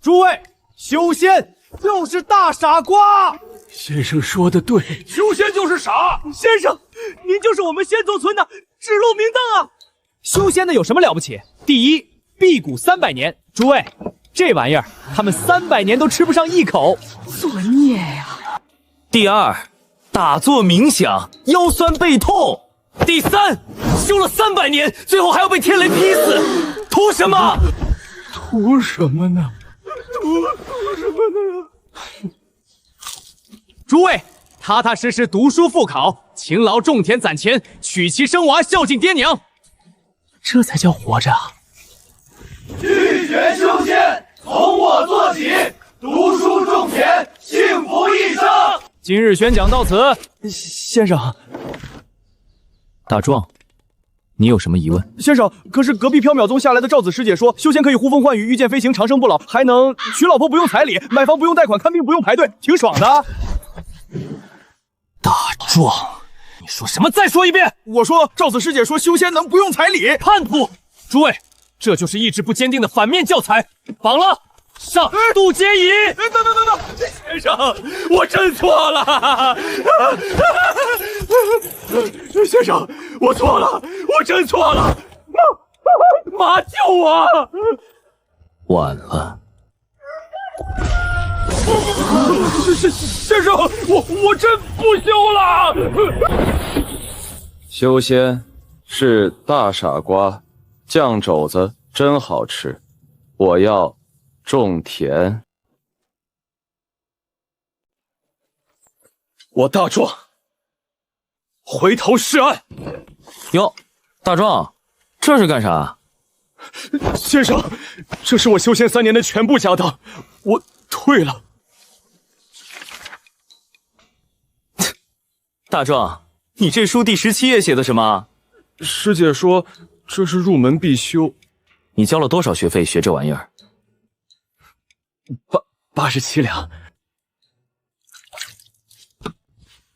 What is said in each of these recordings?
诸位，修仙就是大傻瓜。先生说的对，修仙就是傻。先生，您就是我们仙宗村的指路明灯啊！修仙的有什么了不起？第一，辟谷300年。诸位，这玩意儿他们300年都吃不上一口，作孽呀！第二，打坐冥想，腰酸背痛。第三，修了300年，最后还要被天雷劈死，图什么？图什么呢？图什么呢？诸位，踏踏实实读书复考，勤劳种田攒钱，娶妻生娃，孝敬爹娘，这才叫活着啊！拒绝修仙，从我做起，读书种田，幸福一生。今日宣讲到此。先生，大壮，你有什么疑问？先生，可是隔壁缥缈宗下来的赵子师姐说，修仙可以呼风唤雨、御剑飞行、长生不老，还能娶老婆不用彩礼，买房不用贷款，看病不用排队，挺爽的。大壮，你说什么？再说一遍！我说赵子师姐说修仙能不用彩礼。叛徒！诸位，这就是意志不坚定的反面教材，绑了，上渡劫矣！等，先生，我真错了。先生，我错了，我真错了。妈救我！晚了。先生，我真不修了。修仙是大傻瓜，酱肘子真好吃。我要种田。我大壮回头是岸。哟，大壮，这是干啥？先生，这是我修仙3年的全部家当，我退了。大壮，你这书第17页写的什么？师姐说这是入门必修。你交了多少学费学这玩意儿？87两。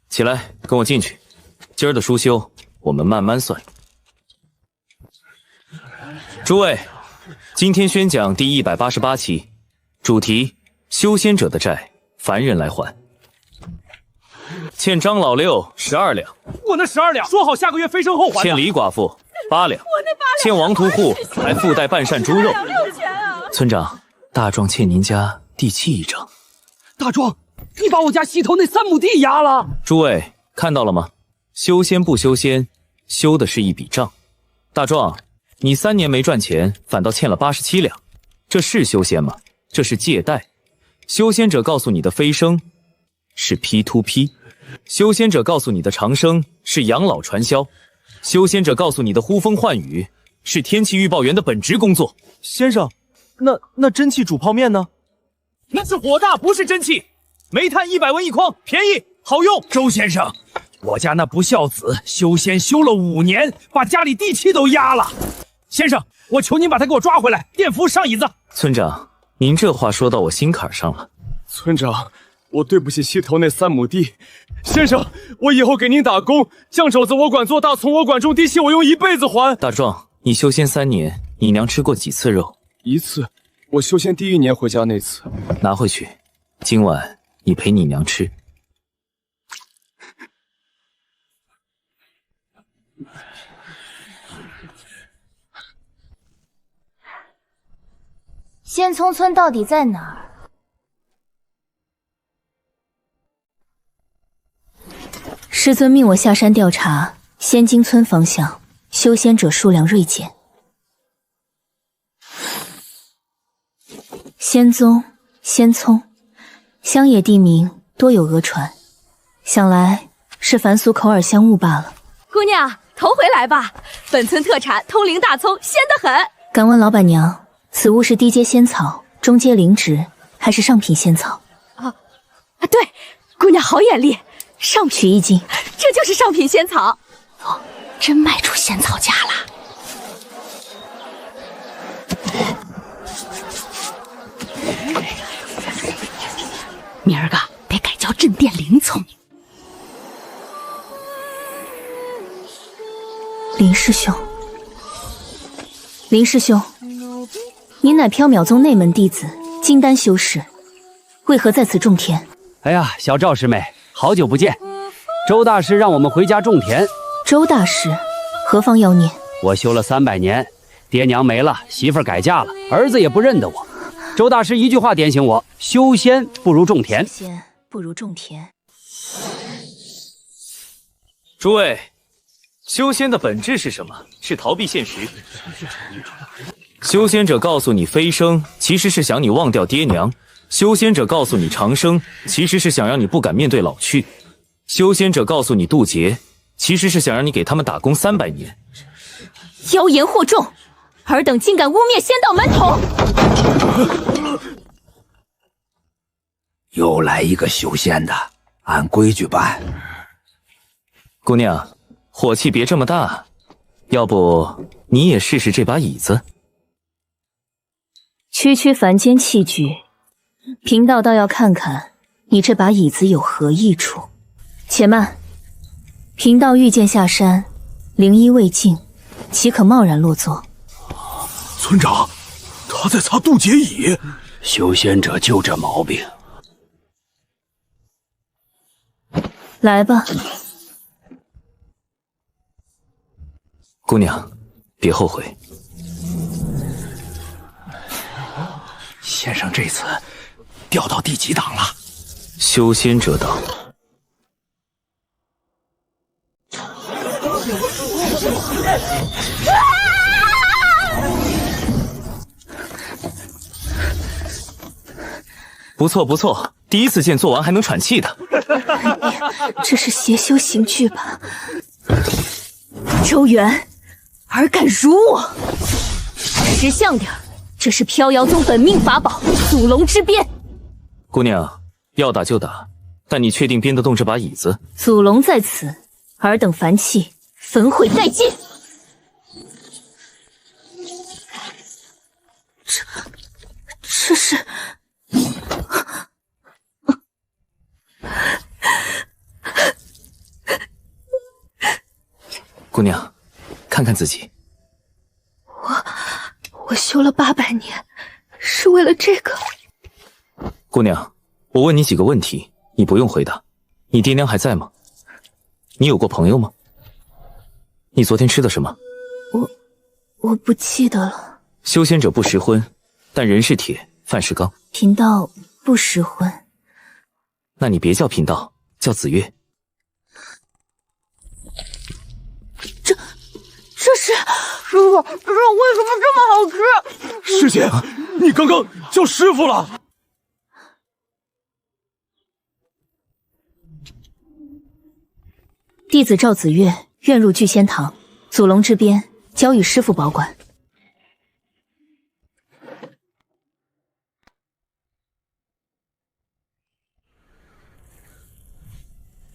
起来，跟我进去。今儿的书修，我们慢慢算。诸位，今天宣讲第188期，主题：修仙者的债，凡人来还。欠张老六12两，我那12两说好下个月飞升后还的。欠李寡妇8两，我那8两，欠王屠户还附带半扇猪肉。6钱啊！村长，大壮欠您家地契一张。大壮，你把我家西头那3亩地压了。诸位看到了吗？修仙不修仙，修的是一笔账。大壮，你3年没赚钱，反倒欠了87两，这是修仙吗？这是借贷。修仙者告诉你的飞升是 P2P， 修仙者告诉你的长生是养老传销，修仙者告诉你的呼风唤雨是天气预报员的本职工作。先生，那真气煮泡面呢？那是火大，不是真气。煤炭100文一筐，便宜好用。周先生，我家那不孝子修仙修了5年，把家里地契都压了。先生，我求您把他给我抓回来，电扶上椅子。村长，您这话说到我心坎上了。村长，我对不起西头那3亩地。先生，我以后给您打工，酱肘子我管做大，葱我管种，地契我用一辈子还。大壮，你修仙3年，你娘吃过几次肉？1次，我修仙第1年回家那次。拿回去，今晚你陪你娘吃。仙聪村到底在哪儿？师尊命我下山调查仙金村方向，修仙者数量锐减。仙宗、仙聪，乡野地名多有讹传，想来是凡俗口耳相误罢了。姑娘，头回来吧，本村特产通灵大葱，鲜得很。敢问老板娘，此物是低阶仙草、中阶灵植，还是上品仙草？对，姑娘好眼力，上品取一斤，这就是上品仙草。哦，真卖出仙草价了。明儿个得改叫镇店灵葱。林师兄，林师兄，您乃缥缈宗内门弟子，金丹修士，为何在此种田？哎呀，小赵师妹，好久不见。周大师让我们回家种田。周大师，何方妖孽？我修了300年，爹娘没了，媳妇儿改嫁了，儿子也不认得我。周大师一句话点醒我：修仙不如种田。修仙不如种田。诸位，修仙的本质是什么？是逃避现实。修仙者告诉你飞升，其实是想你忘掉爹娘；修仙者告诉你长生，其实是想让你不敢面对老去；修仙者告诉你渡劫，其实是想让你给他们打工300年。妖言惑众，尔等竟敢污蔑仙道门统！又来一个修仙的，按规矩办。姑娘，火气别这么大，要不你也试试这把椅子？区区凡间器具，贫道倒要看看你这把椅子有何益处。且慢，贫道御剑下山，灵衣未尽，岂可贸然落座？村长，他在擦渡劫椅。修仙者就这毛病。来吧。姑娘，别后悔。先生这次掉到第几档了？修仙者档。不错不错，第一次剑做完还能喘气的。这是邪修行具吧？周元，尔敢辱我？识相点，这是飘摇宗本命法宝祖龙之鞭。姑娘，要打就打，但你确定编得动这把椅子？祖龙在此，尔等凡器焚毁殆尽。这是。姑娘，看看自己。我修了800年，是为了这个。姑娘，我问你几个问题，你不用回答。你爹娘还在吗？你有过朋友吗？你昨天吃的什么？我不记得了。修仙者不食荤，但人是铁，饭是钢。贫道不食荤。那你别叫贫道，叫子月。这是师傅，这肉为什么这么好吃？师姐，你刚刚叫师傅了。弟子赵子月愿入聚仙堂，祖龙之鞭交与师傅保管。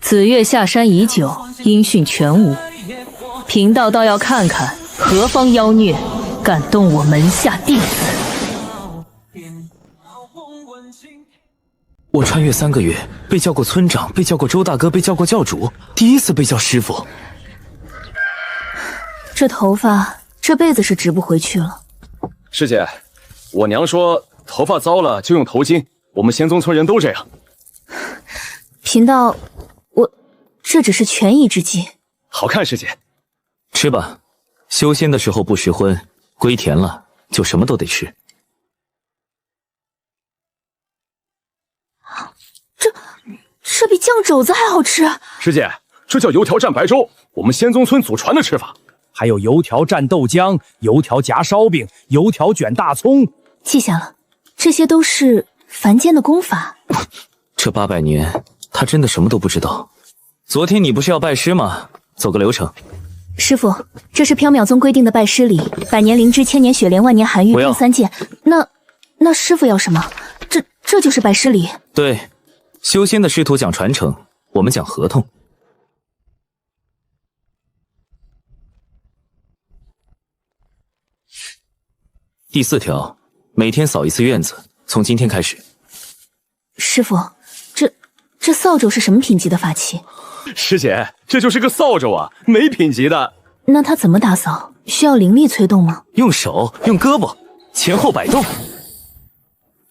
子月下山已久，音讯全无。贫道倒要看看何方妖孽敢动我门下弟子。我穿越3个月，被叫过村长，被叫过周大哥，被叫过教主，第一次被叫师傅。这头发这辈子是直不回去了。师姐，我娘说头发糟了就用头巾，我们仙宗村人都这样。贫道，这只是权宜之计。好看，师姐。吃吧，修仙的时候不食荤，归田了就什么都得吃。这比酱肘子还好吃。师姐，这叫油条蘸白粥，我们仙宗村祖传的吃法。还有油条蘸豆浆、油条夹烧饼、油条卷大葱。记下了，这些都是凡间的功法。这800年，他真的什么都不知道。昨天你不是要拜师吗？走个流程。师傅，这是缥缈宗规定的拜师礼：100年灵芝，1000年雪莲，万年寒玉，冰3件。那师傅要什么？这就是拜师礼。对，修仙的师徒讲传承，我们讲合同。第4条，每天扫1次院子，从今天开始。师傅，这扫帚是什么品级的法器？师姐，这就是个扫帚啊，没品级的。那它怎么打扫？需要灵力催动吗？用手，用胳膊，前后摆动。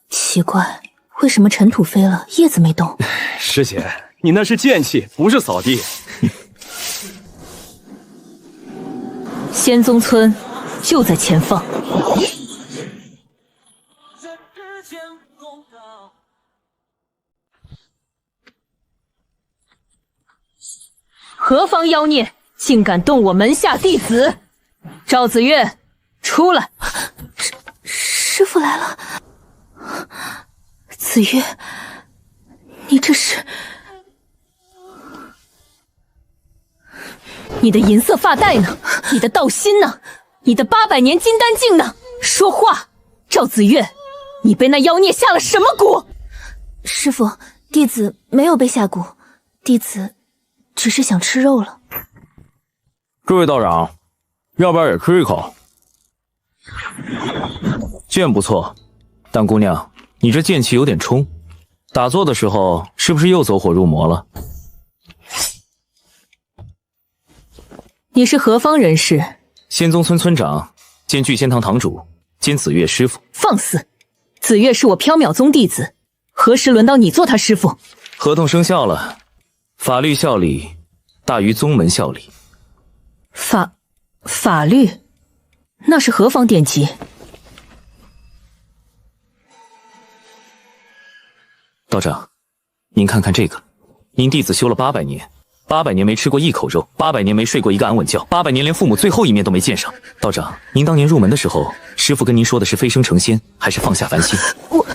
奇怪，为什么尘土飞了，叶子没动？师姐，你那是剑气，不是扫地。仙宗村就在前方。何方妖孽，竟敢动我门下弟子？赵子越，出来！师父来了。子越，你这是？你的银色发带呢？你的道心呢？你的800年金丹镜呢？说话！赵子越，你被那妖孽下了什么蛊？师父，弟子没有被下蛊，弟子只是想吃肉了。这位道长，要不要也吃一口？剑不错，但姑娘，你这剑气有点冲，打坐的时候是不是又走火入魔了？你是何方人士？仙宗村村长兼聚仙堂堂主兼子越师傅。放肆！子越是我缥缈宗弟子，何时轮到你做他师傅？合同生效了，法律效力大于宗门效力。法律？那是何方典籍？道长，您看看这个，您弟子修了800年，800年没吃过一口肉，800年没睡过一个安稳觉，800年连父母最后一面都没见上。道长，您当年入门的时候，师父跟您说的是飞升成仙，还是放下凡心？我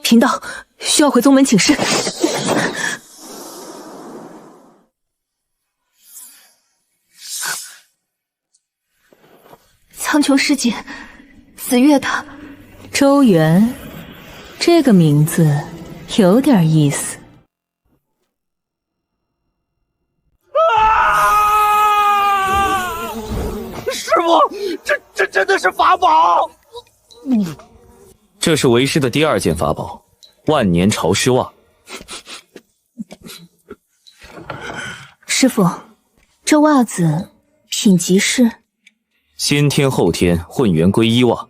贫道需要回宗门请示。苍穹师姐，子越他周元，这个名字有点意思。师傅，这真的是法宝！这是为师的第2件法宝——万年潮湿袜。师傅，这袜子品级是？先天后天混元归一袜。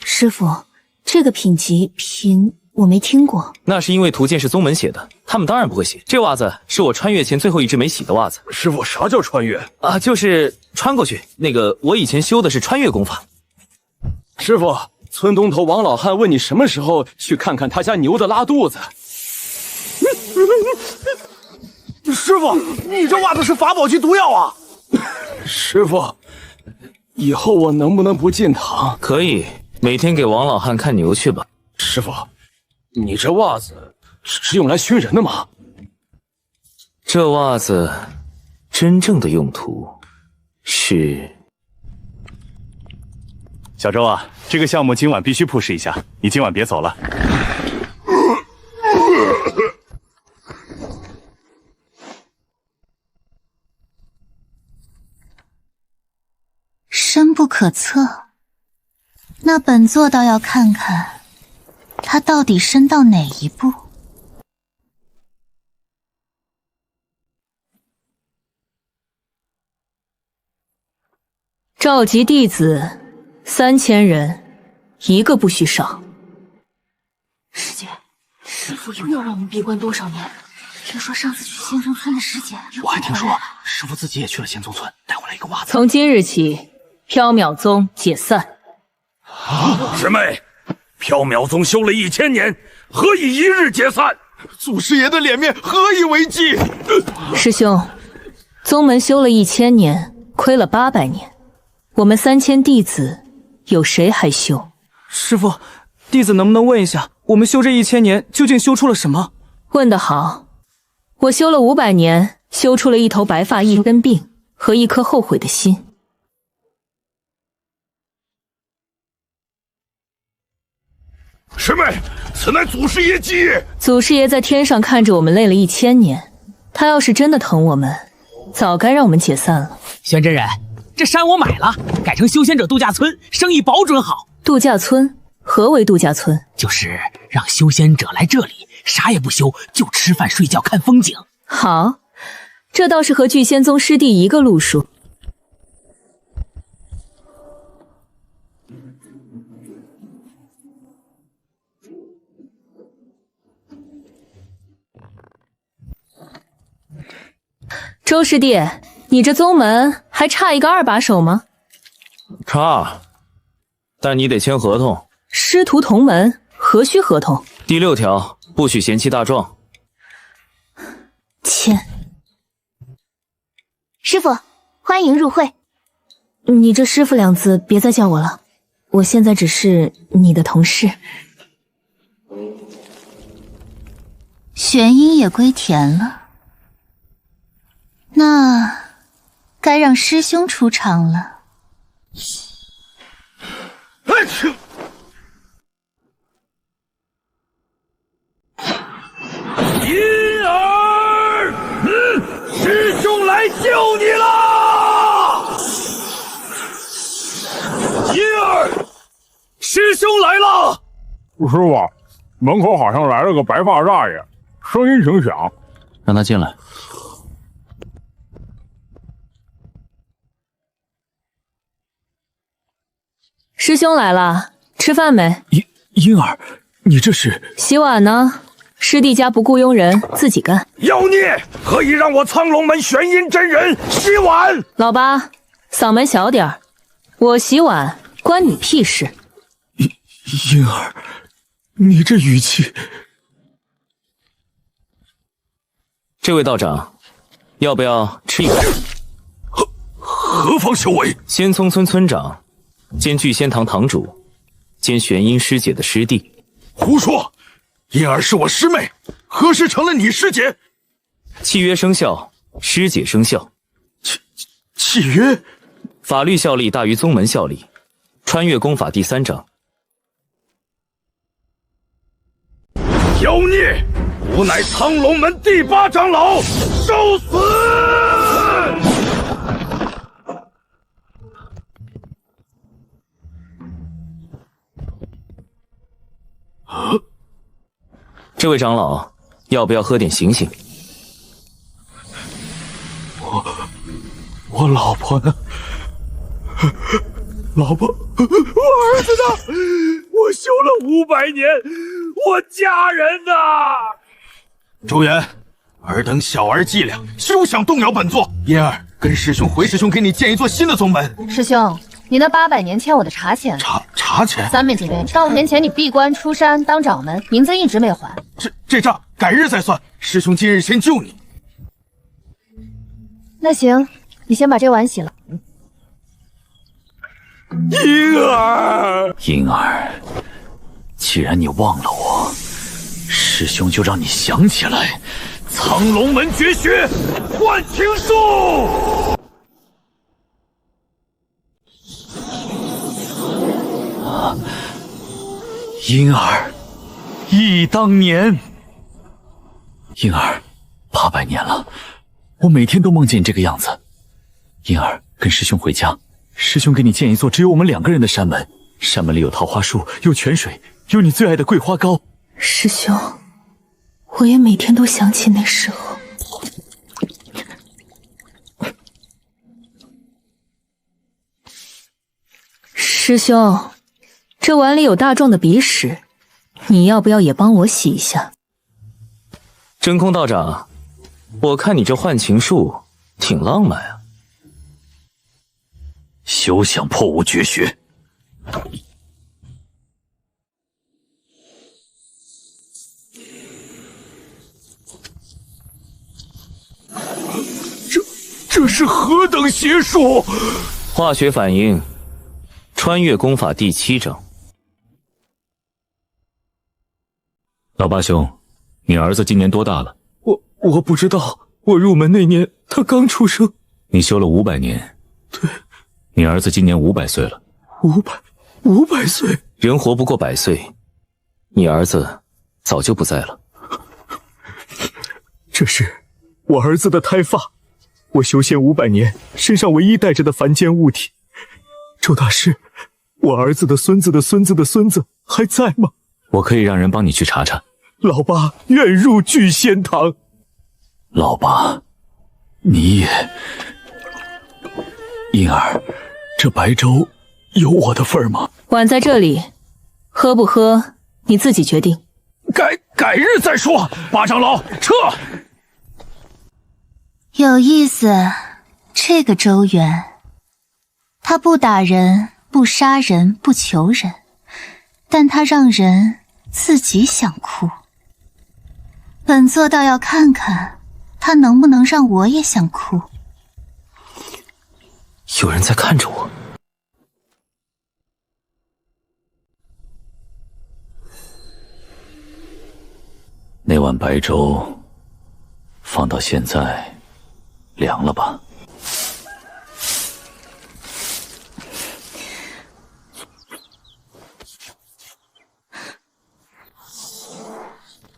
师傅，这个品级我没听过。那是因为图鉴是宗门写的，他们当然不会写。这袜子是我穿越前最后一只没洗的袜子。师傅，啥叫穿越啊？就是穿过去。那个，我以前修的是穿越功法。师傅，村东头王老汉问你什么时候去看看他家牛的拉肚子。师傅，你这袜子是法宝级毒药啊！师傅，以后我能不能不进堂？可以，每天给王老汉看牛去吧。师傅，你这袜子是用来熏人的吗？这袜子真正的用途是……小周啊，这个项目今晚必须 push 一下，你今晚别走了。深不可测，那本座倒要看看他到底深到哪一步。召集弟子3000人，一个不许少。师姐，师父又要让我们闭关多少年？听说上次去仙宗村的师姐，我还听说师父自己也去了仙宗村，带回来一个袜子。从今日起，缥缈宗解散。师妹，缥缈宗修了1000年，何以一日解散？祖师爷的脸面何以为继？师兄，宗门修了1000年，亏了800年，我们3000弟子有谁还修？师父，弟子能不能问一下，我们修这1000年究竟修出了什么？问得好，我修了500年，修出了一头白发、一根病和一颗后悔的心。师妹，此乃祖师爷基业。祖师爷在天上看着我们累了1000年，他要是真的疼我们，早该让我们解散了。玄真人，这山我买了，改成修仙者度假村，生意保准好。度假村？何为度假村？就是让修仙者来这里，啥也不修，就吃饭睡觉看风景。好，这倒是和聚仙宗师弟一个路数。周师弟，你这宗门还差一个2把手吗？差，但你得签合同。师徒同门，何须合同？第6条，不许嫌弃大壮。签。师傅，欢迎入会。你这师傅2字别再叫我了，我现在只是你的同事。玄阴也归田了，那该让师兄出场了。银儿，师兄来救你了！银儿，师兄来了！师傅，门口好像来了个白发大爷，声音挺响。让他进来。师兄来了，吃饭没？婴儿，你这是？洗碗呢。师弟家不雇佣人，自己干。妖孽，何以让我苍龙门玄阴真人洗碗？老八，嗓门小点儿，我洗碗关你屁事。婴儿，你这语气……这位道长，要不要吃一碗？何方修为？仙聪村村长，兼聚仙堂堂主，兼玄阴师姐的师弟。胡说！婴儿是我师妹，何时成了你师姐？契约生效，师姐生效。契约？法律效力大于宗门效力。穿越功法第3章。妖孽，吾乃苍龙门第8长老，受死！这位长老，要不要喝点醒醒？我老婆呢？老婆，我儿子呢？我修了500年，我家人呢？周元，尔等小儿伎俩，休想动摇本座。嫣儿，跟师兄回师兄给你建一座新的宗门。师兄，你那800年欠我的茶钱。茶钱？3面金杯。到5年前你闭关出山当掌门，名字一直没还。这账改日再算。师兄今日先救你。那行，你先把这碗洗了。婴儿，婴儿，既然你忘了我，师兄就让你想起来苍龙门绝学幻情术。婴儿，忆当年。婴儿，800年了，我每天都梦见你这个样子。婴儿，跟师兄回家，师兄给你建一座只有我们2个人的山门，山门里有桃花树，有泉水，有你最爱的桂花糕。师兄，我也每天都想起那时候。师兄，这碗里有大壮的鼻屎，你要不要也帮我洗一下？真空道长，我看你这幻情术挺浪漫啊。休想破无绝学！这是何等邪术？化学反应，穿越功法第7章。老八兄，你儿子今年多大了？我不知道，我入门那年他刚出生。你修了500年？对。你儿子今年500岁了。500岁？人活不过100岁，你儿子早就不在了。这是我儿子的胎发，我修仙500年，身上唯一带着的凡间物体。周大师，我儿子的孙子的孙子的孙子还在吗？我可以让人帮你去查查。老八愿入聚仙堂。老八，你也……婴儿，这白粥有我的份吗？碗在这里，喝不喝你自己决定。改日再说。八长老，撤！有意思，这个周元，他不打人，不杀人，不求人，但他让人自己想哭。本座倒要看看，他能不能让我也想哭。有人在看着我。那碗白粥放到现在凉了吧？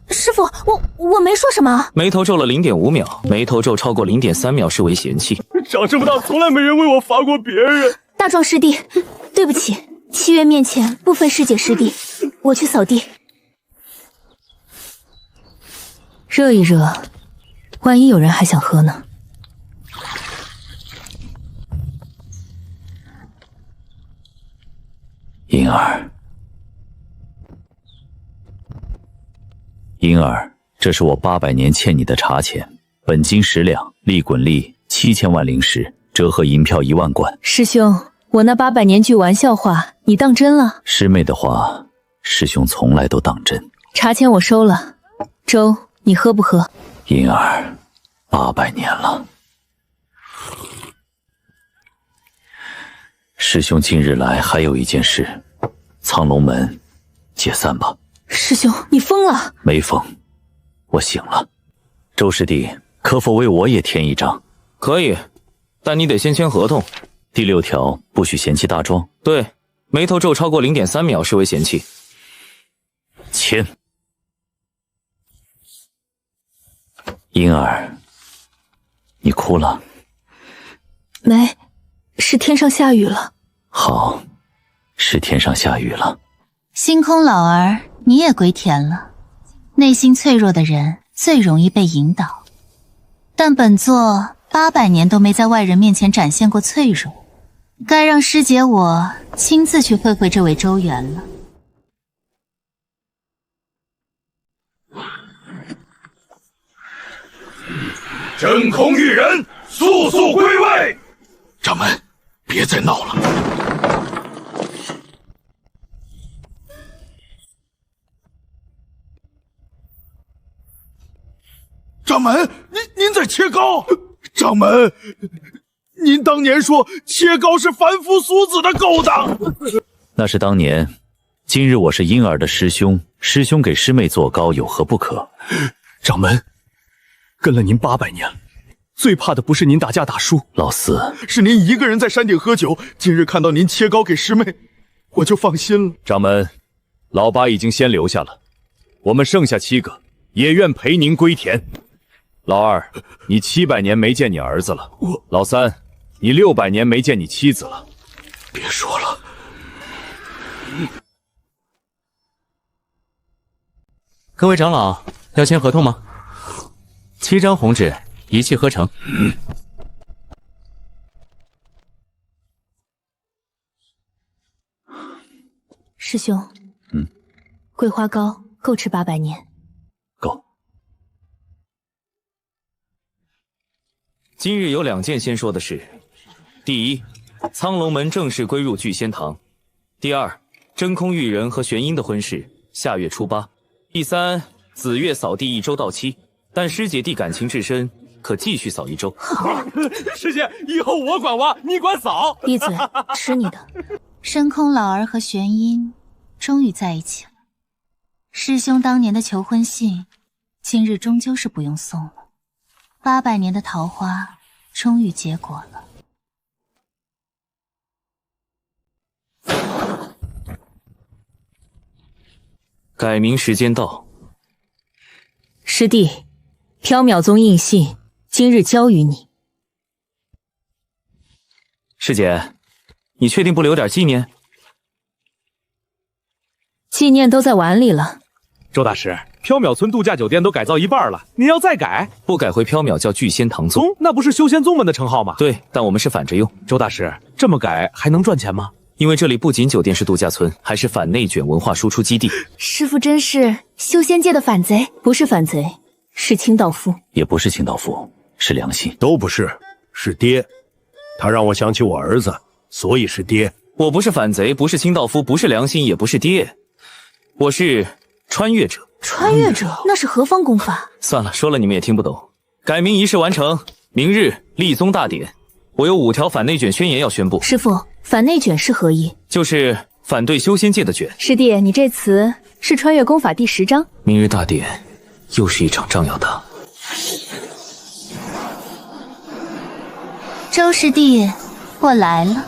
师傅，我没说什么。眉头皱了0.5秒，眉头皱超过0.3秒视为嫌弃。长这么大，从来没人为我罚过别人。大壮师弟，对不起，契约面前不分师姐师弟，我去扫地。热一热，万一有人还想喝呢。银儿，银儿，这是我800年欠你的茶钱，本金10两，利滚利7000万灵石，折合银票1万贯。师兄，我那800年句玩笑话，你当真了？师妹的话，师兄从来都当真。茶钱我收了，粥你喝不喝？银儿，800年了。师兄近日来还有一件事，苍龙门解散吧。师兄，你疯了？没疯，我醒了。周师弟，可否为我也填一张？可以，但你得先签合同。第6条，不许嫌弃大壮。对，眉头皱超过0.3秒视为嫌弃。签。银儿，你哭了？没，是天上下雨了。好，是天上下雨了。星空老儿，你也归田了。内心脆弱的人最容易被引导，但本座800年都没在外人面前展现过脆弱，该让师姐我亲自去会会这位周元了。真空玉人，速速归位！掌门，别再闹了。掌门，您在切糕？掌门，您当年说切糕是凡夫俗子的勾当。那是当年，今日我是婴儿的师兄，师兄给师妹做糕有何不可？掌门，跟了您800年了，最怕的不是您打架打输，老四，是您一个人在山顶喝酒。今日看到您切糕给师妹，我就放心了。掌门，老八已经先留下了，我们剩下7个，也愿陪您归田。老二，你700年没见你儿子了；老三，你600年没见你妻子了。别说了。各位长老，要签合同吗？7张红纸，一气呵成。师兄，桂花糕够吃800年。够。今日有2件先说的事：第一，苍龙门正式归入聚仙堂；第二，真空玉人和玄阴的婚事下月初8；第三，子月扫地1周到期，但师姐弟感情至深，可继续扫1周。师姐，以后我管挖，你管扫。闭嘴，吃你的。深空老儿和玄阴终于在一起了。师兄当年的求婚信，今日终究是不用送了。800年的桃花终于结果了。改名时间到。师弟，缥缈宗印信今日交于你。师姐，你确定不留点纪念？纪念都在碗里了。周大师，缥缈村度假酒店都改造一半了，您要再改？不改回缥缈叫聚仙堂宗，那不是修仙宗门的称号吗？对，但我们是反着用。周大师，这么改还能赚钱吗？因为这里不仅酒店是度假村，还是反内卷文化输出基地。师父真是修仙界的反贼。不是反贼，是清道夫。也不是清道夫，是良心？都不是，是爹。他让我想起我儿子，所以是爹。我不是反贼，不是清道夫，不是良心，也不是爹，我是穿越者。穿越者那是何方功法？算了，说了你们也听不懂。改名仪式完成，明日立宗大典，我有5条反内卷宣言要宣布。师父，反内卷是何意？就是反对修仙界的卷。师弟，你这词是穿越功法第10章。明日大典，又是一场仗要打。周师弟，我来了。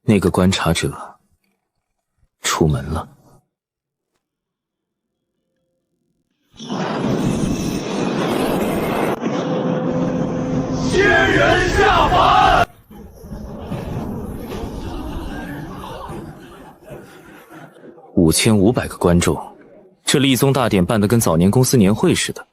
那个观察者出门了。仙人下凡，5500个观众，这立宗大典办得跟早年公司年会似的。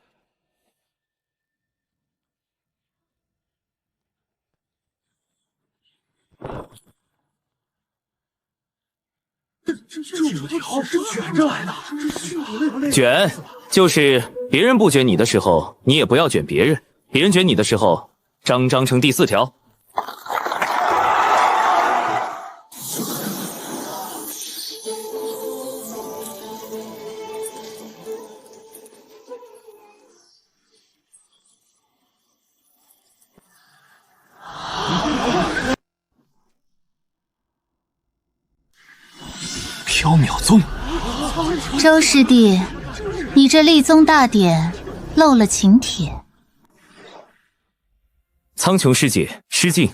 这条是卷着来的，卷就是别人不卷你的时候，你也不要卷别人；别人卷你的时候，章程第4条。缥缈宗，周师弟，你这立宗大典漏了请帖。苍穹师姐失敬，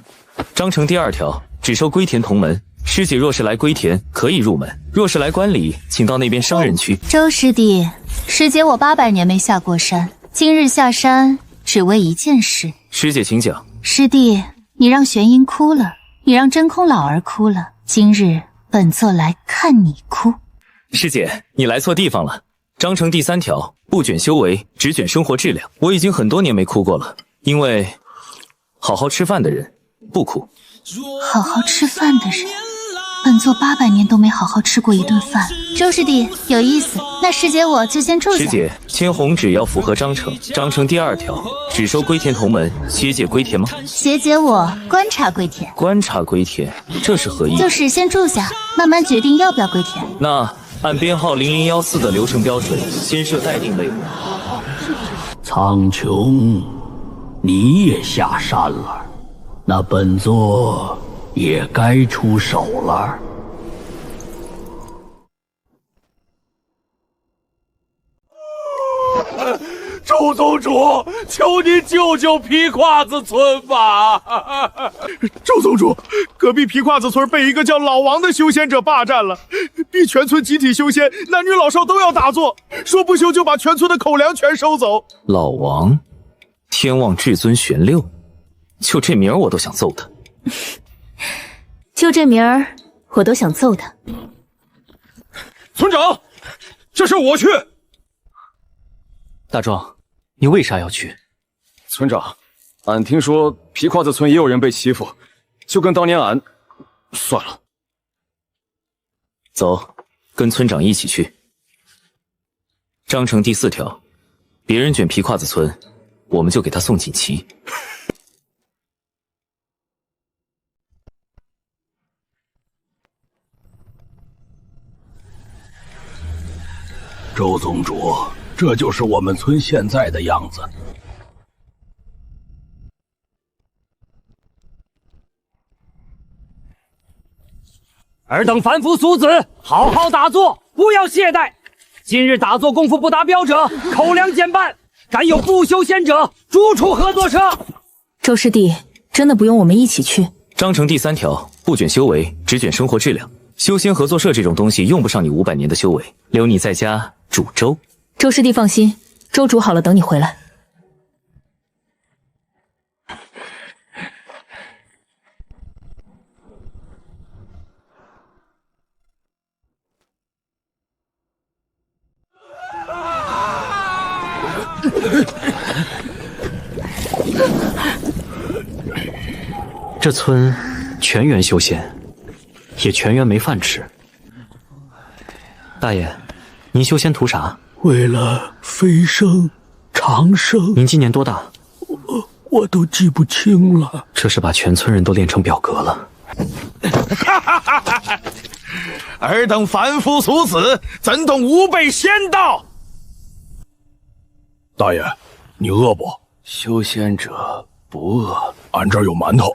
章程第2条只收归田同门，师姐若是来归田可以入门，若是来观礼，请到那边商人区。周师弟，师姐我800年没下过山，今日下山只为一件事。师姐请讲。师弟，你让玄阴哭了，你让真空老儿哭了，今日本座来看你哭。师姐，你来错地方了。章程第3条不卷修为，只卷生活质量。我已经很多年没哭过了，因为好好吃饭的人不哭。好好吃饭的人，本座800年都没好好吃过一顿饭。周师弟有意思，那师姐我就先住下。师姐签红纸要符合章程，章程第2条只收归田同门，邪姐归田吗？邪姐我观察归田。观察归田，这是何意？就是先住下，慢慢决定要不要归田。那按编号0014的流程标准，先设待定类目。苍穹，你也下山了，那本座也该出手了。周宗主，求你救救皮胯子村吧！周宗主，隔壁皮胯子村被一个叫老王的修仙者霸占了，逼全村集体修仙，男女老少都要打坐，说不修就把全村的口粮全收走。老王，天望至尊玄六，就这名儿我都想揍他。就这名儿我都想揍他。村长，这事我去。大壮，你为啥要去？村长，俺听说皮胯子村也有人被欺负，就跟当年俺……算了。走，跟村长一起去。章程第4条，别人卷皮胯子村，我们就给他送锦旗。周宗主，这就是我们村现在的样子。尔等凡夫俗子，好好打坐，不要懈怠。今日打坐功夫不达标者，口粮减半。敢有不修仙者，逐出合作社。周师弟，真的不用我们一起去？章程第3条，不卷修为，只卷生活质量。修仙合作社这种东西用不上你500年的修为，留你在家煮粥。周师弟放心，粥煮好了等你回来。这村全员修仙，也全员没饭吃。大爷，您修仙图啥？为了飞升，长生。您今年多大？我都记不清了。这是把全村人都练成表格了。尔等凡夫俗子，怎懂吾辈仙道？大爷，你饿不？修仙者不饿，俺这儿有馒头。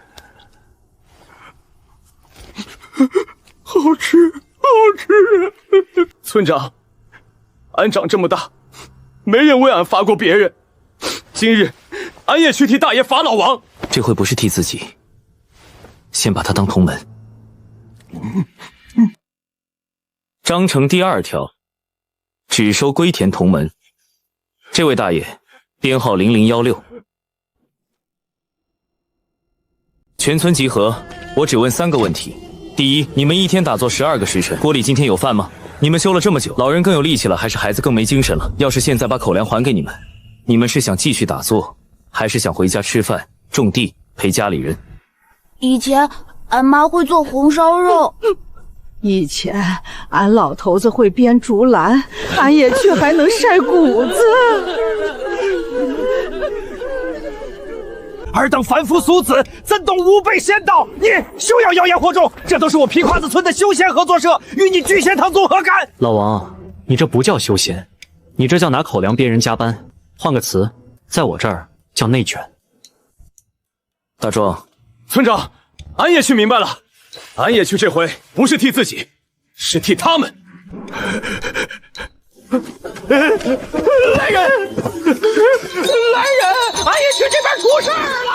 好吃，好吃！村长，俺长这么大，没人为俺罚过别人。今日，俺也去替大爷罚老王。这回不是替自己，先把他当同门。章程第2条，只收归田同门。这位大爷，编号0016。全村集合，我只问3个问题。第一，你们一天打坐12个时辰，锅里今天有饭吗？你们修了这么久，老人更有力气了，还是孩子更没精神了？要是现在把口粮还给你们，你们是想继续打坐，还是想回家吃饭、种地、陪家里人？以前俺妈会做红烧肉，以前俺老头子会编竹篮，俺也去还能晒谷子。尔等凡夫俗子，怎懂吾辈仙道？你休要妖言惑众！这都是我皮胯子村的修仙合作社，与你聚仙堂作何干？老王，你这不叫修仙，你这叫拿口粮逼人加班。换个词，在我这儿叫内卷。大壮，村长，俺也去明白了，俺也去这回不是替自己，是替他们。来人！来人！俺也去这边出事儿了！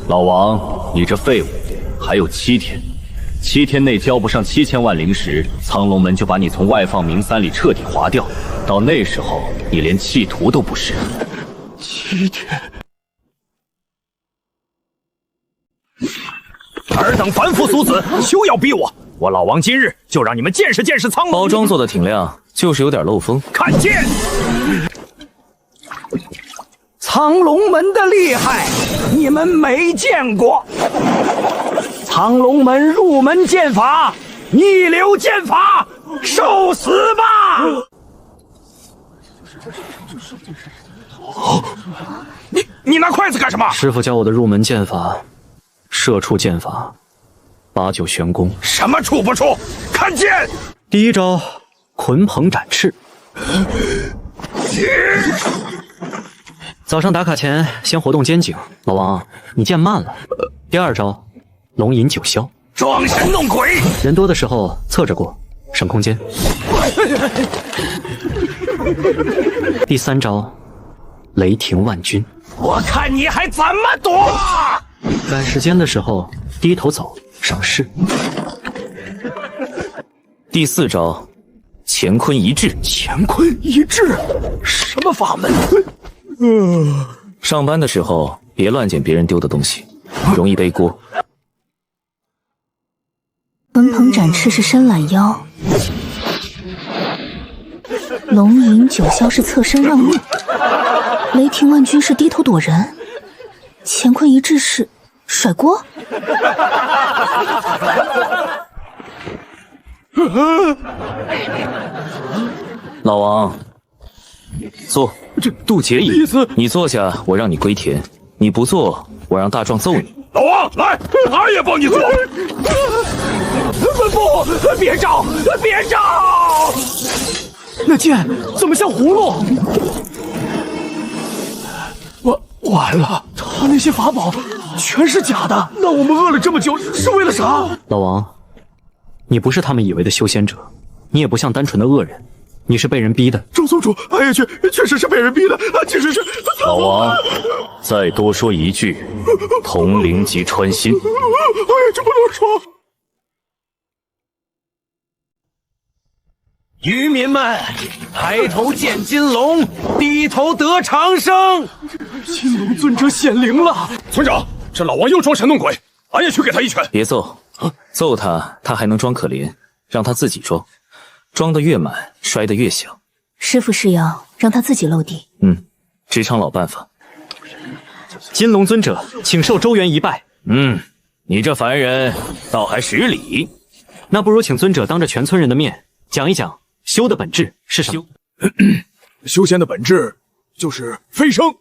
老王，你这废物，还有7天，7天内交不上7000万灵石，苍龙门就把你从外放冥3里彻底划掉。到那时候，你连弃徒都不是。7天。尔等凡夫俗子，休要逼我！我老王今日就让你们见识见识苍龙。包装做的挺亮，就是有点漏风。看剑！苍龙门的厉害，你们没见过。苍龙门入门剑法，逆流剑法，受死吧！你拿筷子干什么？师傅教我的入门剑法，射出剑法，8九玄功。什么出不出？看剑！第1招，鲲鹏展翅。早上打卡前先活动肩颈，老王，你剑慢了。第2招，龙吟九霄。装神弄鬼！人多的时候侧着过，省空间。第3招，雷霆万钧。我看你还怎么躲！赶时间的时候低头走，省事。第4招，乾坤一掷。乾坤一掷，什么法门？上班的时候别乱捡别人丢的东西，容易背锅。鲲鹏展翅是伸懒腰，龙吟九霄是侧身让路，雷霆万钧是低头躲人，乾坤一掷是甩锅。老王，坐。渡劫矣。你坐下，我让你归田；你不坐，我让大壮揍你。老王，来，俺也帮你做。不，别招，别招！那剑怎么像葫芦？完了，他那些法宝全是假的。那我们饿了这么久是为了啥？老王，你不是他们以为的修仙者，你也不像单纯的恶人，你是被人逼的。周宗主，俺也确实是被人逼的，其实是。老王，再多说一句，统领即穿心。俺也这么多说。渔民们，抬头见金龙，低头得长生。金龙尊者显灵了。村长，这老王又装神弄鬼，俺也去给他一拳。别揍，揍他，他还能装可怜，让他自己装，装得越满，摔得越响。师傅是要让他自己露地。职场老办法。金龙尊者，请受周元一拜。你这凡人倒还识礼。那不如请尊者当着全村人的面讲一讲修的本质是什么？修仙的本质就是飞升、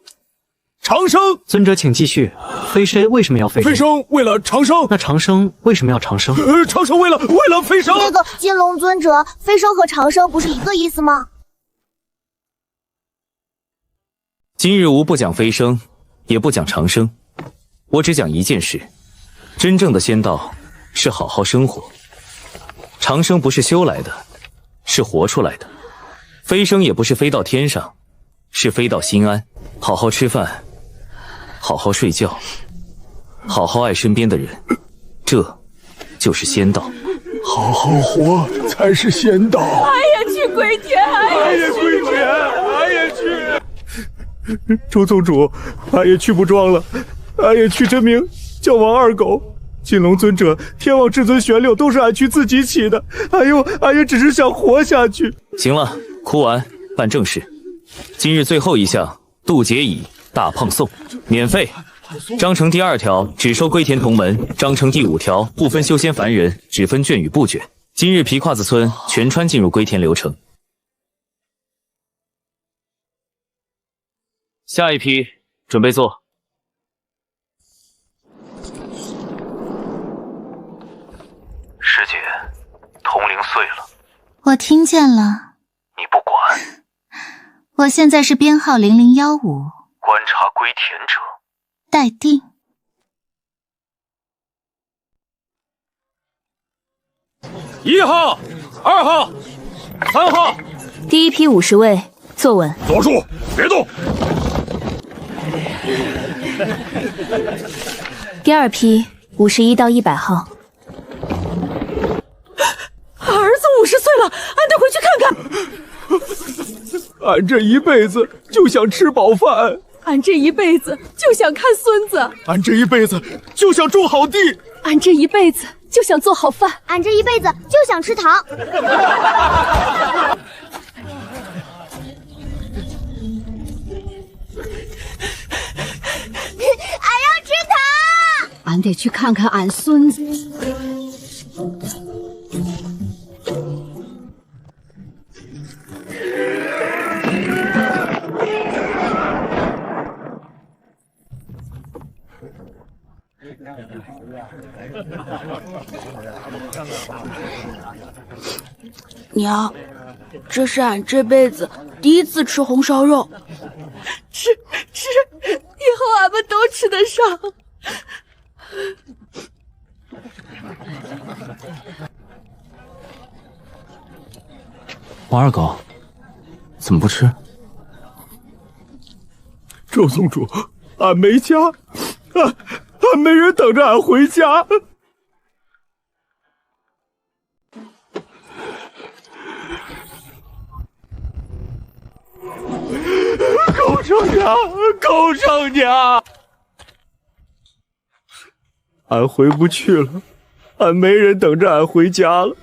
长生。尊者，请继续。飞升为什么要飞升？飞升为了长生。那长生为什么要长生？长生为了飞升。那个金龙尊者，飞升和长生不是一个意思吗？今日吾不讲飞升，也不讲长生，我只讲一件事：真正的仙道是好好生活。长生不是修来的，是活出来的；飞升也不是飞到天上，是飞到心安。好好吃饭，好好睡觉，好好爱身边的人，这就是仙道。好好活才是仙道。俺也去归田，俺也归田，俺也去。周宗主，俺也去不装了，俺也去真名叫王二狗。金龙尊者、天王至尊玄六都是俺去自己起的，俺也只是想活下去。行了，哭完办正事。今日最后一项，渡劫乙大胖送，免费。章程第2条只收归田同门，章程第5条不分修仙凡人，只分卷与不卷。今日皮胯子村全川进入归田流程。下一批准备做。师姐，通灵碎了。我听见了。你不管。我现在是编号0015，观察归田者。待定。1号、2号、3号。第一批50位，坐稳。坐住，别动。第2批51到100号。儿子50岁了，俺得回去看看。俺这一辈子就想吃饱饭，俺这一辈子就想看孙子，俺这一辈子就想种好地，俺这一辈子就想做好饭，俺这一辈子就想吃糖。俺要吃糖。俺得去看看俺孙子。娘，这是俺这辈子第1次吃红烧肉。吃，以后俺们都吃得上。王二狗，怎么不吃？周宗主，俺没家，俺没人等着俺回家。狗剩娘，狗剩娘，俺回不去了，俺没人等着俺回家了。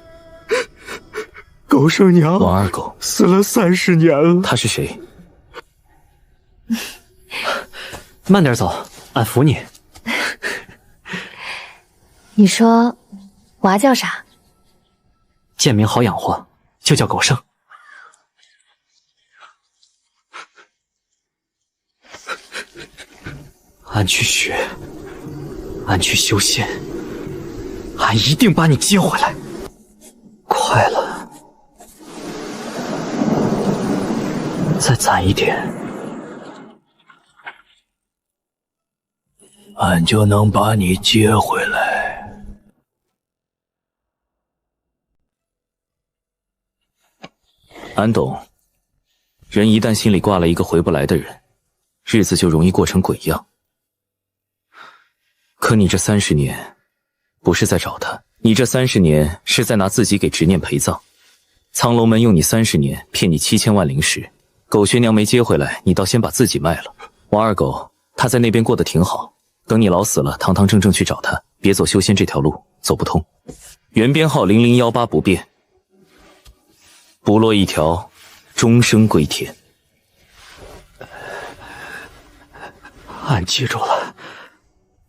狗剩娘，王二狗死了30年了。他是谁？慢点走，俺扶你。你说娃叫啥？贱名好养活，就叫狗剩。俺去学，俺去修仙，俺一定把你接回来。快了，再攒一点，俺就能把你接回来。俺懂，人一旦心里挂了一个回不来的人，日子就容易过成鬼样。可你这30年，不是在找他，你这30年是在拿自己给执念陪葬。苍龙门用你30年骗你7000万灵石，狗学娘没接回来，你倒先把自己卖了。王二狗，他在那边过得挺好，等你老死了，堂堂正正去找他，别走修仙这条路，走不通。原编号0018不变，不落一条，终生归田。俺记住了，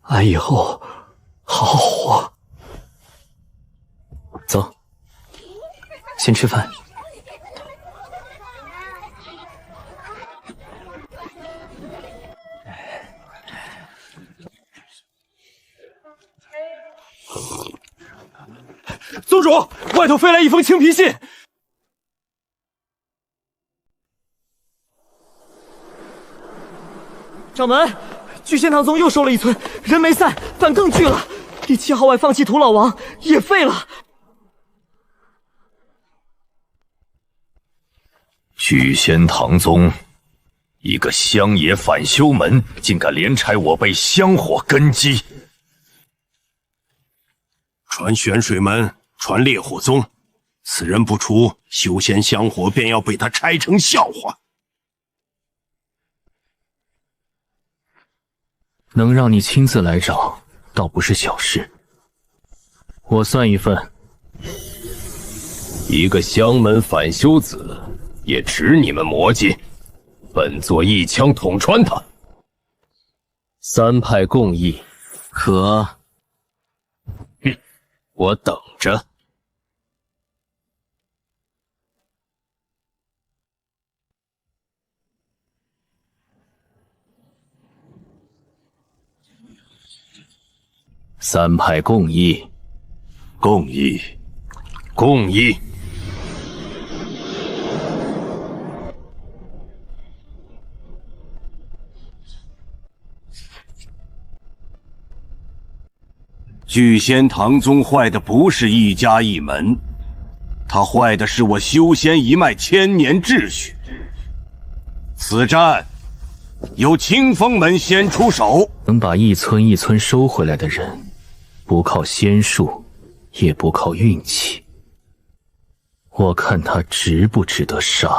俺以后好好活。走，先吃饭。外头飞来一封青皮信。掌门，聚仙堂宗又收了一村，人没散，反更聚了。第7号外放弃屠老王也废了。聚仙堂宗，一个乡野反修门，竟敢连拆我辈香火根基。传玄水门，传烈火宗，此人不除，修仙香火便要被他拆成笑话。能让你亲自来找，倒不是小事。我算一份。一个香门反修子，也值你们魔界？本座一枪捅穿他。3派共议，可？我等着。3派共议，共议，共议。聚仙堂宗坏的不是一家一门，他坏的是我修仙一脉千年秩序。此战由清风门先出手。能把一村一村收回来的人，不靠仙术，也不靠运气。我看他值不值得杀。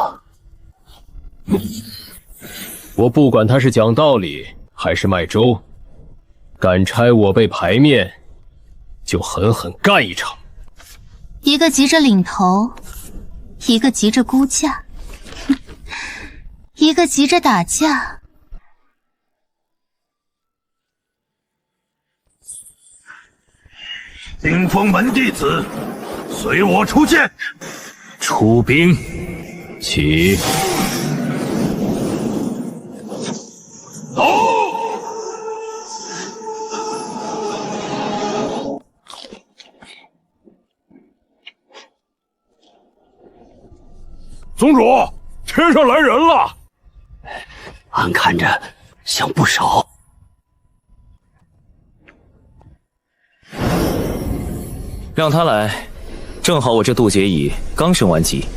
我不管他是讲道理还是卖粥，敢拆我辈牌面，就狠狠干一场。一个急着领头，一个急着估价，一个急着打架。清风门弟子，随我出剑。出兵，起！走！宗主，天上来人了。俺看着像不少。让他来，正好我这渡劫蚁刚升完级。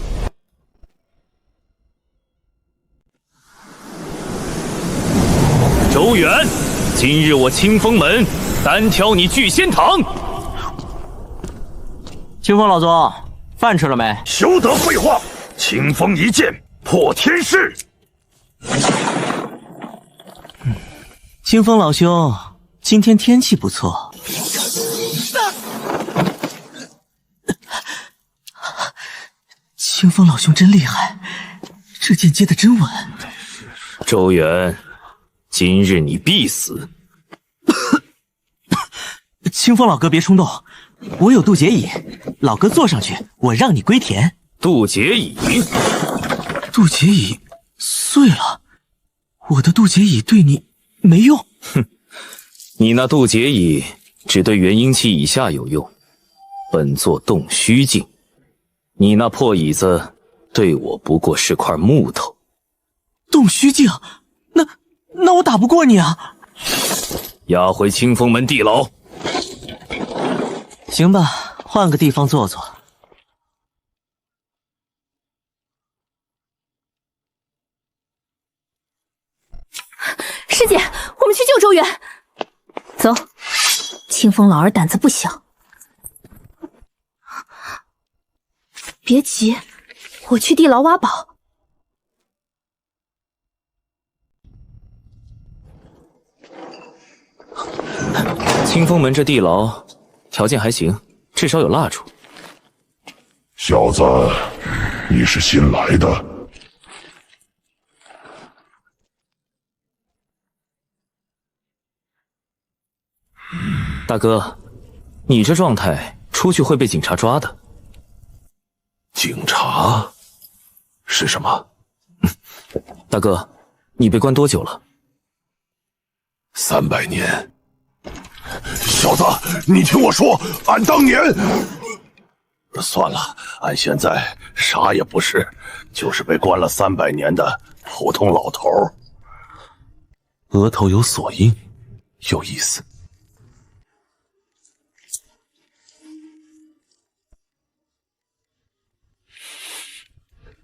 周远，今日我清风门单挑你聚仙堂。清风老宗，饭吃了没？休得废话！清风一剑破天势。清风老兄，今天天气不错。清风老兄真厉害，这剑接得真稳。周远，今日你必死。清风老哥别冲动，我有渡劫蚁，老哥坐上去，我让你归田。渡劫蚁，渡劫蚁碎了，我的渡劫蚁对你没用。哼，你那渡劫蚁只对元婴期以下有用，本座洞虚境。你那破椅子对我不过是块木头。洞虚境，那我打不过你啊！押回清风门地牢。行吧，换个地方坐坐。师姐，我们去救周远。走，清风老儿胆子不小。别急，我去地牢挖宝。清风门这地牢条件还行，至少有蜡烛。小子，你是新来的？大哥，你这状态出去会被警察抓的。警察是什么？大哥，你被关多久了？300年。小子，你听我说，俺当年……算了，俺现在啥也不是，就是被关了300年的普通老头。额头有锁印，有意思。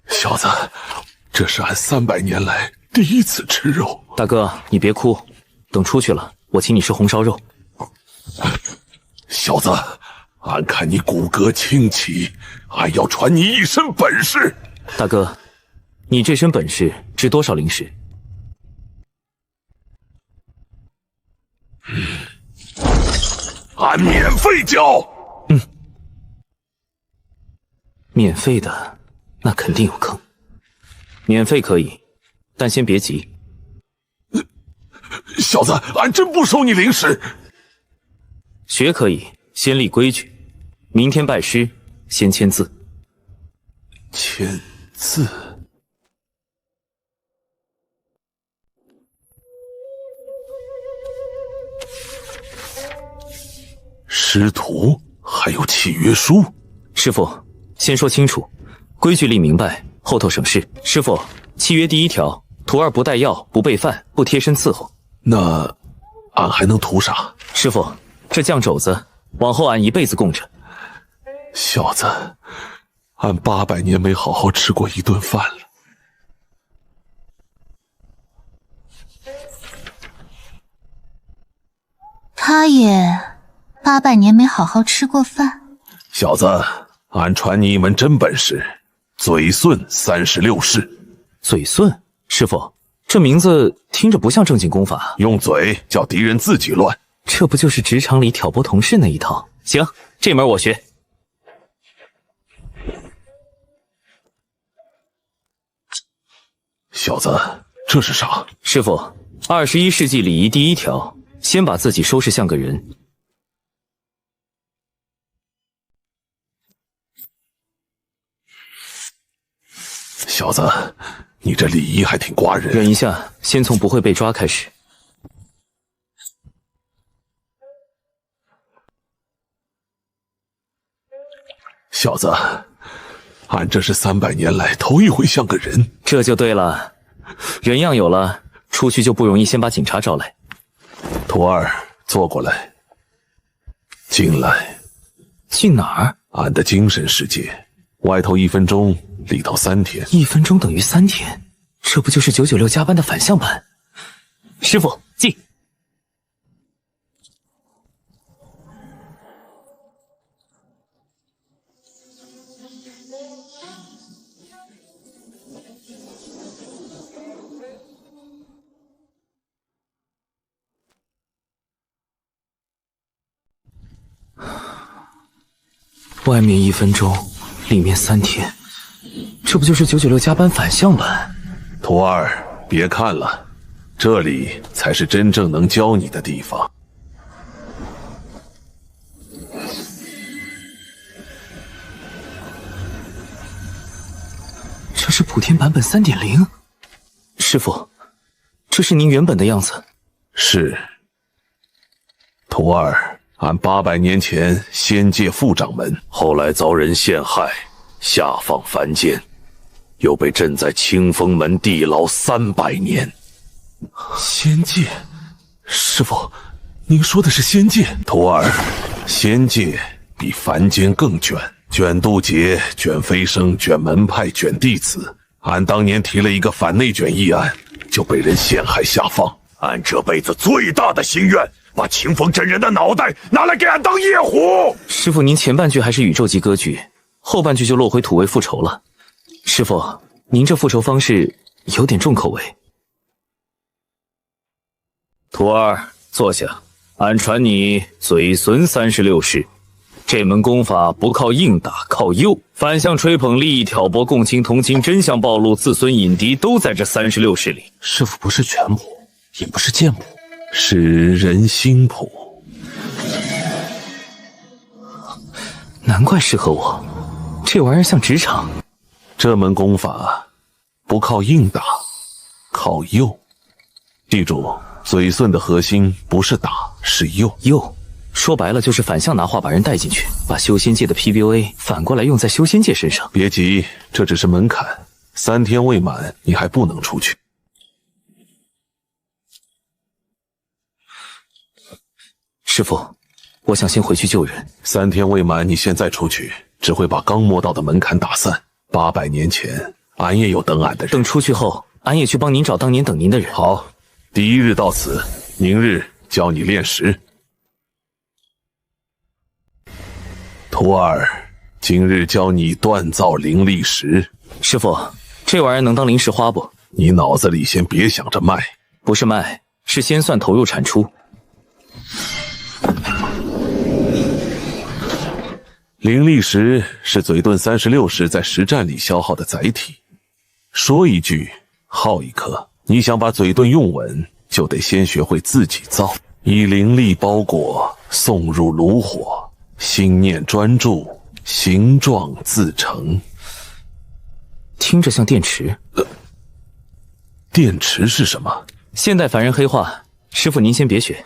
小子，这是俺300年来第一次吃肉。大哥，你别哭，等出去了，我请你吃红烧肉。小子，俺看你骨骼清奇，俺要传你一身本事。大哥，你这身本事值多少灵石？俺免费教。免费的，那肯定有坑。免费可以，但先别急。小子，俺真不收你灵石。学可以，先立规矩。明天拜师，先签字。签字。师徒还有契约书。师傅，先说清楚，规矩立明白，后头省事。师傅，契约第1条，徒儿不带药，不备饭，不贴身伺候。那俺还能图啥？师傅，这酱肘子往后俺一辈子供着。小子，俺800年没好好吃过一顿饭了。他也800年没好好吃过饭。小子，俺传你一门真本事，嘴顺36式。嘴顺？师傅，这名字听着不像正经功法。用嘴叫敌人自己乱，这不就是职场里挑拨同事那一套？行，这门我学。小子，这是啥？师傅，21世纪礼仪第1条，先把自己收拾像个人。小子，你这礼仪还挺挂人。忍一下，先从不会被抓开始。小子，俺这是300年来头一回像个人。这就对了，人样有了，出去就不容易先把警察招来。徒儿，坐过来。进来。进哪儿？俺的精神世界，外头1分钟，里头3天。1分钟等于3天，这不就是996加班的反向版？师傅，进。外面1分钟，里面3天，这不就是996加班反向版？徒儿，别看了，这里才是真正能教你的地方。这是普天版本3.0。师傅，这是您原本的样子。是。徒儿，俺800年前仙界副掌门，后来遭人陷害，下放凡间，又被镇在清风门地牢300年。仙界？师傅，您说的是仙界？徒儿，仙界比凡间更卷，卷渡劫，卷飞升，卷门派，卷弟子。俺当年提了一个反内卷议案，就被人陷害下放。俺这辈子最大的心愿，把清风真人的脑袋拿来给俺当夜壶。师傅，您前半句还是宇宙级割据，后半句就落回土味复仇了。师傅，您这复仇方式有点重口味。徒儿，坐下，俺传你嘴损36式。这门功法不靠硬打，靠诱，反向吹捧、利益挑拨、共情同情、真相暴露、自损引敌，都在这36式里。师傅不是拳谱，也不是剑谱，是人心谱。难怪适合我，这玩意儿像职场。这门功法不靠硬打，靠诱。记住，嘴遁的核心不是打，是诱。诱，说白了就是反向拿话把人带进去，把修仙界的 PVA 反过来用在修仙界身上。别急，这只是门槛，3天未满，你还不能出去。师父，我想先回去救人。3天未满，你现在出去，只会把刚摸到的门槛打散。800年前，俺也有等俺的人。等出去后，俺也去帮您找当年等您的人。好，第1日到此，明日教你炼石。徒儿，今日教你锻造灵力石。师父，这玩意儿能当零食花不？你脑子里先别想着卖，不是卖，是先算投入产出。灵力石是嘴遁36式在实战里消耗的载体，说一句耗一颗。你想把嘴遁用稳，就得先学会自己造，以灵力包裹，送入炉火，心念专注，形状自成。听着像电池。电池是什么？现代凡人黑话，师父您先别学。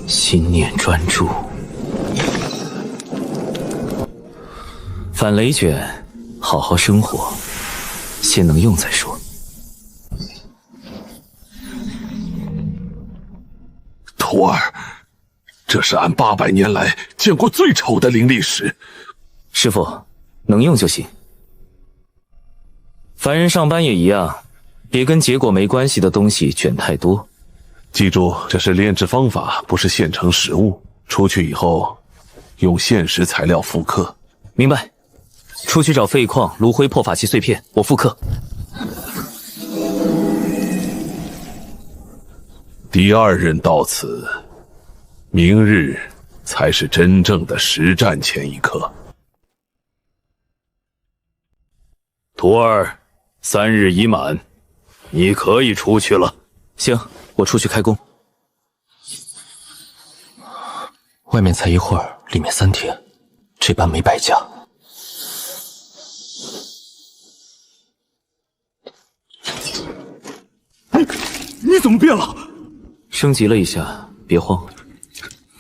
心念专注，反雷卷，好好生活，先能用再说。徒儿，这是俺800年来见过最丑的灵力石。师父，能用就行。凡人上班也一样，别跟结果没关系的东西卷太多。记住，这是炼制方法，不是现成实物。出去以后，用现实材料复刻。明白。出去找废矿、炉灰、破法器碎片，我复刻。第2任到此，明日才是真正的实战前一刻。徒儿，3日已满，你可以出去了。行，我出去开工。外面才1会儿，里面3天，这班没白加。你怎么变了？升级了一下，别慌。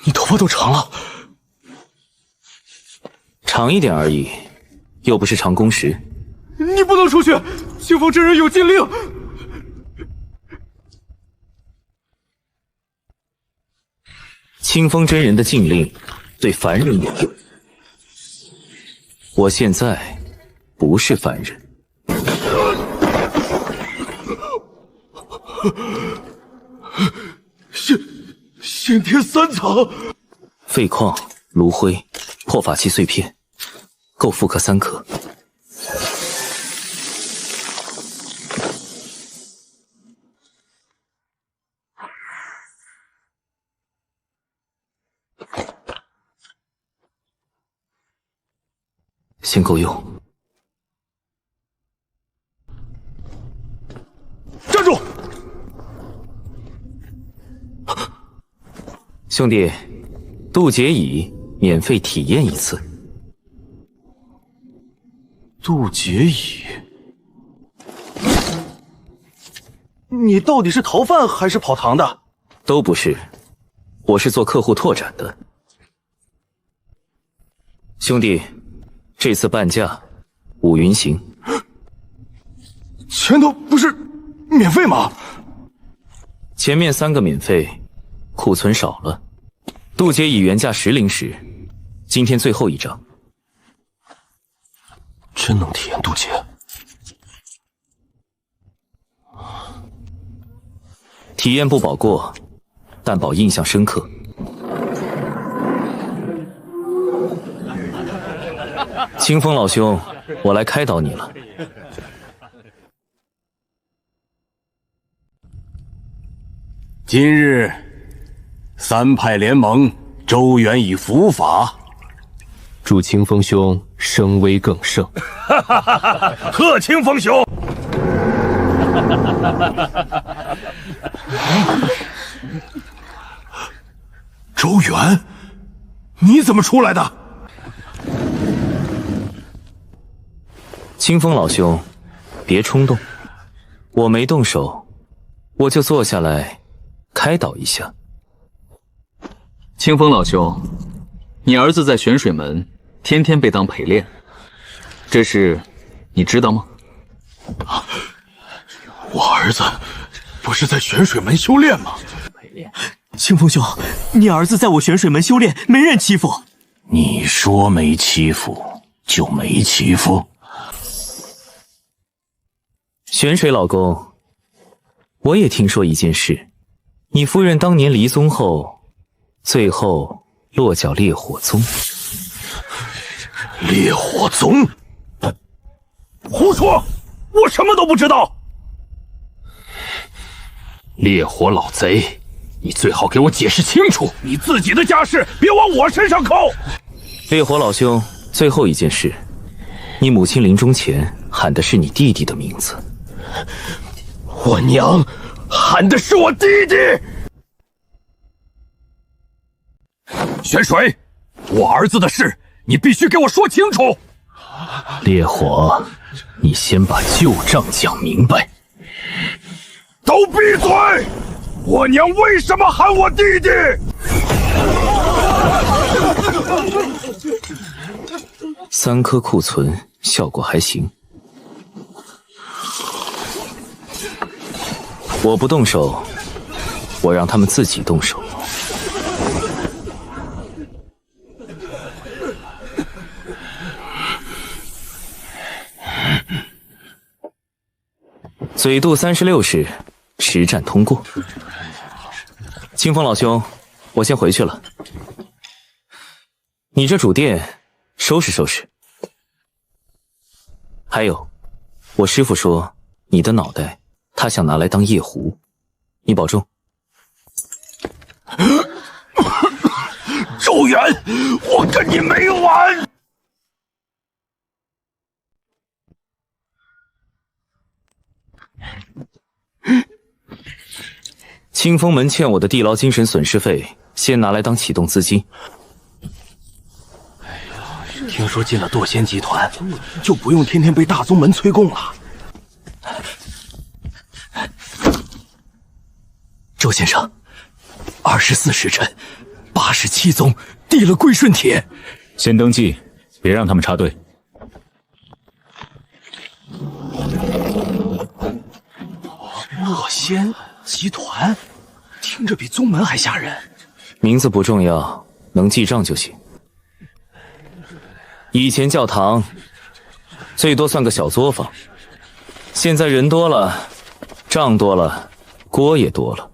你头发都长了。长一点而已，又不是长工时。你不能出去，清风真人有禁令。清风真人的禁令对凡人也有。我现在不是凡人。先天3层。废矿、炉灰、破法器碎片，够复刻3颗。先够用。站住！兄弟，渡劫蚁免费体验1次。渡劫蚁？你到底是逃犯还是跑堂的？都不是，我是做客户拓展的。兄弟，这次半价，5云行。前头不是免费吗？前面3个免费，库存少了。渡劫蚁原价10灵石，今天最后1张。真能体验渡劫。体验不保过，但保印象深刻。清风老兄，我来开导你了。今日3派联盟，周元以伏法，祝清风兄声威更盛。贺清风兄！周元，你怎么出来的？清风老兄，别冲动，我没动手，我就坐下来开导一下。清风老兄，你儿子在玄水门天天被当陪练，这事你知道吗？我儿子不是在玄水门修炼吗？清风兄，你儿子在我玄水门修炼，没人欺负。你说没欺负就没欺负？玄水老公，我也听说一件事，你夫人当年离宗后，最后落脚烈火宗。烈火宗？胡说！我什么都不知道。烈火老贼，你最好给我解释清楚！你自己的家事别往我身上扣。烈火老兄，最后一件事，你母亲临终前喊的是你弟弟的名字。我娘喊的是我弟弟。玄水，我儿子的事你必须给我说清楚。烈火，你先把旧账讲明白。都闭嘴！我娘为什么喊我弟弟？3颗库存，效果还行。我不动手，我让他们自己动手。嘴渡36式，实战通过。清风老兄，我先回去了。你这主店收拾收拾。还有，我师父说你的脑袋他想拿来当夜壶，你保重。周远，我跟你没完！清风门欠我的地牢精神损失费，先拿来当启动资金。听说进了堕仙集团，就不用天天被大宗门催供了。周先生，24时辰，87宗递了归顺帖。先登记，别让他们插队。堕仙集团，听着比宗门还吓人。名字不重要，能记账就行。以前教堂最多算个小作坊，现在人多了，账多了，锅也多了，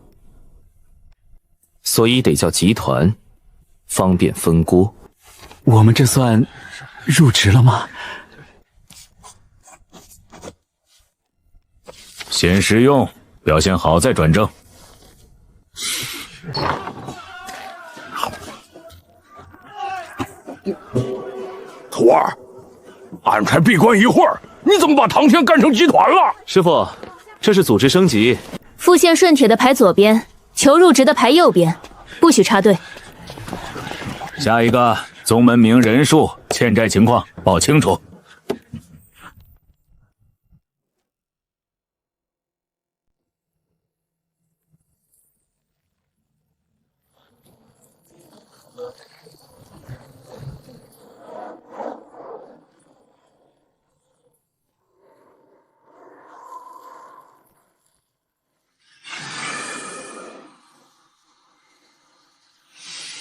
所以得叫集团，方便分锅。我们这算入职了吗？先试用，表现好再转正。徒儿，俺才闭关一会儿，你怎么把唐天干成集团了？师傅，这是组织升级。复现顺帖的排左边，求入职的排右边，不许插队。下一个，宗门名人数、欠债情况报清楚。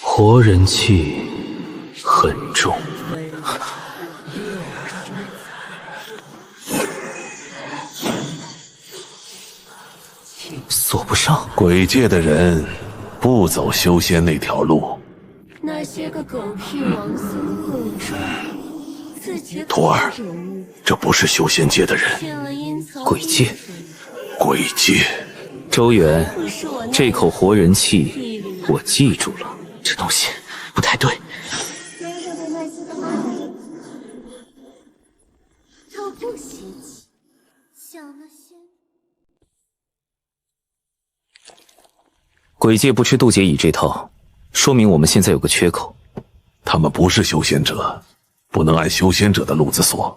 活人气很重，锁不上。鬼界的人不走修仙那条路。那些个狗屁王孙混混，徒儿，这不是修仙界的人，鬼界。鬼界。周元，这口活人气我记住了。这东西不太对。都不嫌弃，想那些。鬼界不吃渡劫蚁这套，说明我们现在有个缺口。他们不是修仙者，不能按修仙者的路子锁。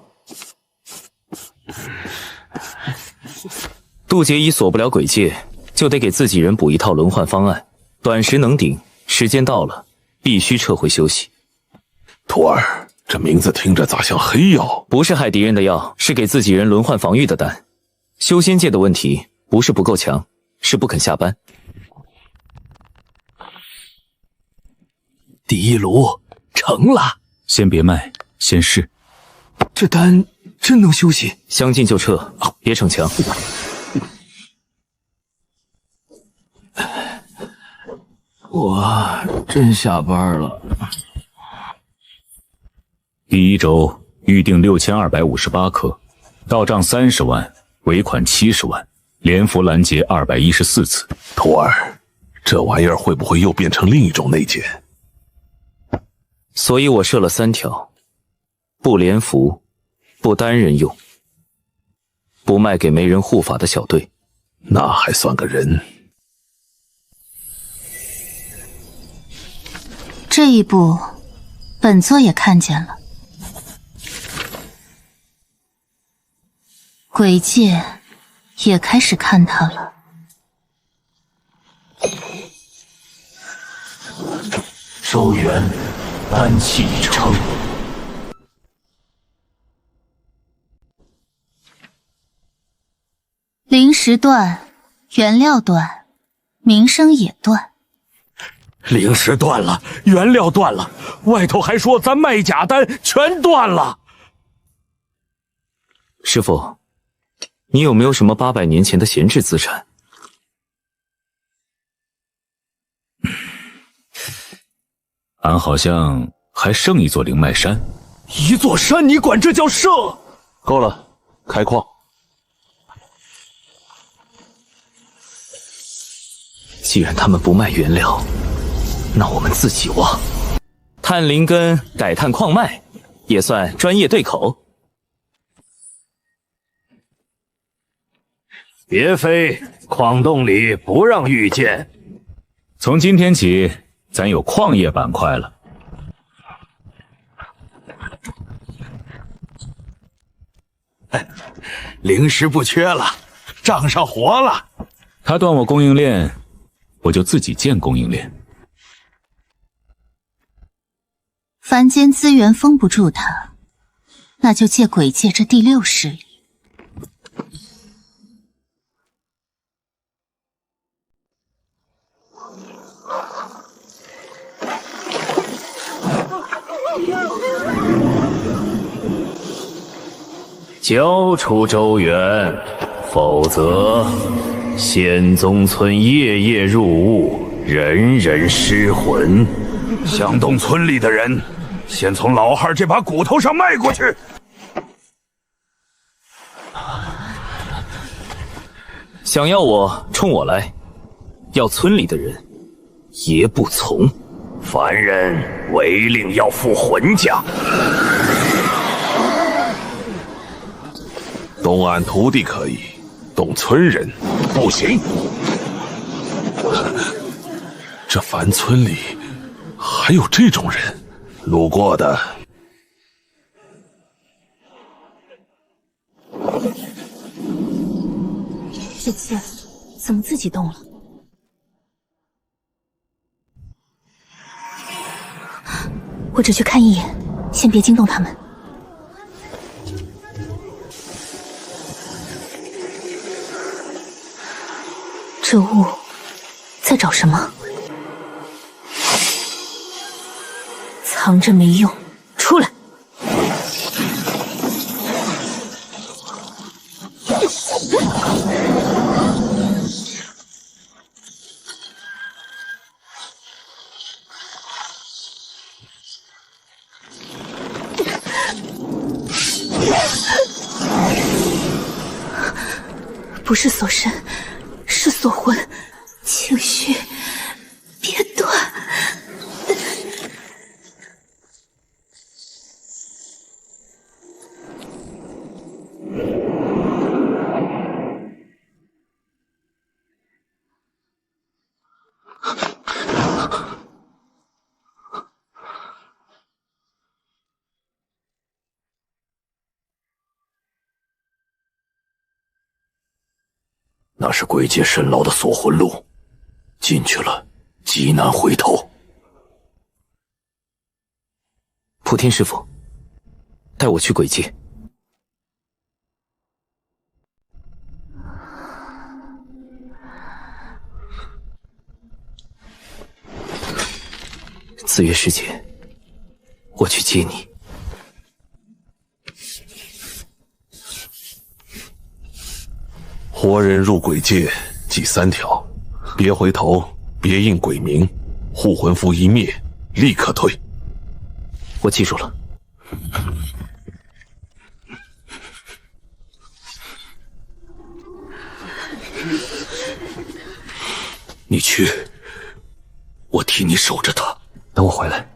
渡劫蚁锁不了鬼界，就得给自己人补一套轮换方案，短时能顶，时间到了必须撤回休息。徒儿，这名字听着咋像黑药？不是害敌人的药，是给自己人轮换防御的丹。修仙界的问题不是不够强，是不肯下班。第一炉成了，先别卖，先试。这丹真能休息？相近就撤，别逞强。我真下班了。第一周预定6258颗，到账30万，尾款70万，连服拦截214次。徒儿，这玩意儿会不会又变成另一种内奸？所以我设了3条：不连服，不单人用，不卖给没人护法的小队。那还算个人。这一步，本座也看见了。鬼界也开始看他了。周元，丹气已成。灵石断，原料断，名声也断。灵石断了，原料断了，外头还说咱卖假丹，全断了。师傅，你有没有什么800年前的闲置资产？俺好像还剩一座灵脉山。一座山，你管这叫剩？够了，开矿。既然他们不卖原料，那我们自己挖。探灵根，改探矿脉，也算专业对口。别飞，矿洞里不让遇见。从今天起，咱有矿业板块了。灵石不缺了，账上活了。他断我供应链，我就自己建供应链。凡间资源封不住他，那就借鬼界这第6势力。交出周元，否则仙宗村夜夜入雾，人人失魂。想动村里的人，先从老汉这把骨头上迈过去。想要我冲我来，要村里的人爷不从。凡人违令要付魂价。动俺徒弟可以，动村人不行。这凡村里还有这种人，路过的。这次怎么自己动了？我只去看一眼，先别惊动他们。这雾在找什么？藏着没用，出来！不是锁身，是锁魂。情绪别断。那是鬼界深牢的锁魂路，进去了极难回头。普天师傅，带我去鬼界。紫月师姐，我去接你。活人入鬼界记3条：别回头，别应鬼名，护魂符一灭，立刻退。我记住了。你去，我替你守着他。等我回来。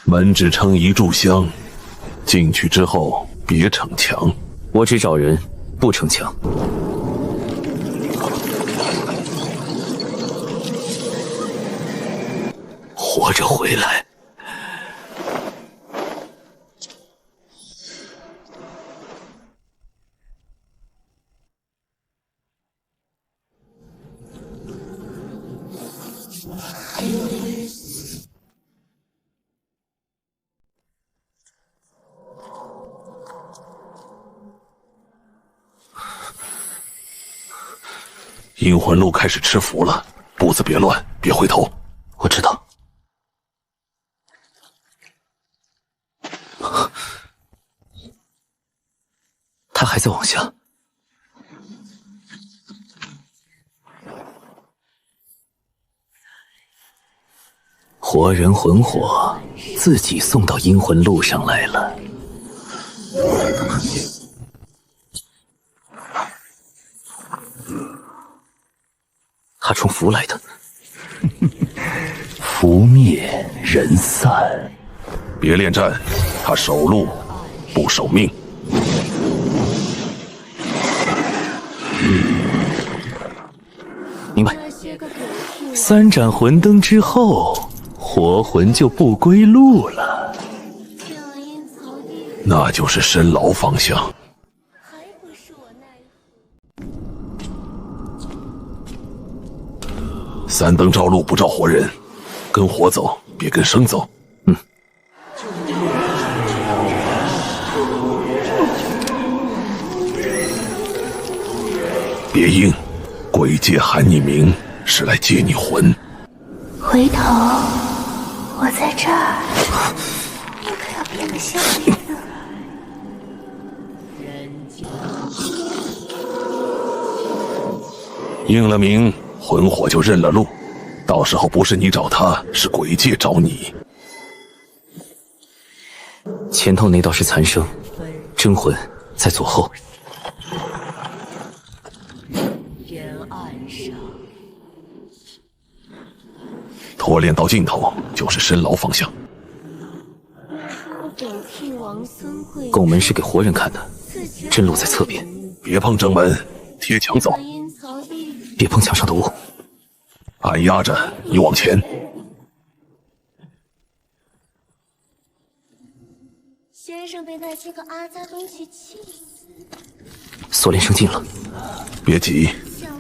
门只撑一炷香，进去之后别逞强。我只找人，不逞强。活着回来。阴魂路开始吃符了，步子别乱，别回头。我知道。他还在往下。活人魂火自己送到阴魂路上来了。他冲符来的。符灭人散，别恋战，他守路不守命。明白。3盏魂灯之后，活魂就不归路了。那就是深牢方向。3灯照路不照活人，跟活走，别跟生走。别应，鬼界喊你名是来接你魂。回头，我在这儿，你可要变个笑脸呢。应了名，魂火就认了路，到时候不是你找他，是鬼界找你。前头那道是残生，真魂在左后。拖练到尽头就是深牢方向。拱门是给活人看的，真路在侧边。别碰正门，贴墙走。别碰墙上的物。按压着，你往前。先生被那些个阿杂东西气死。锁链升近了，别急，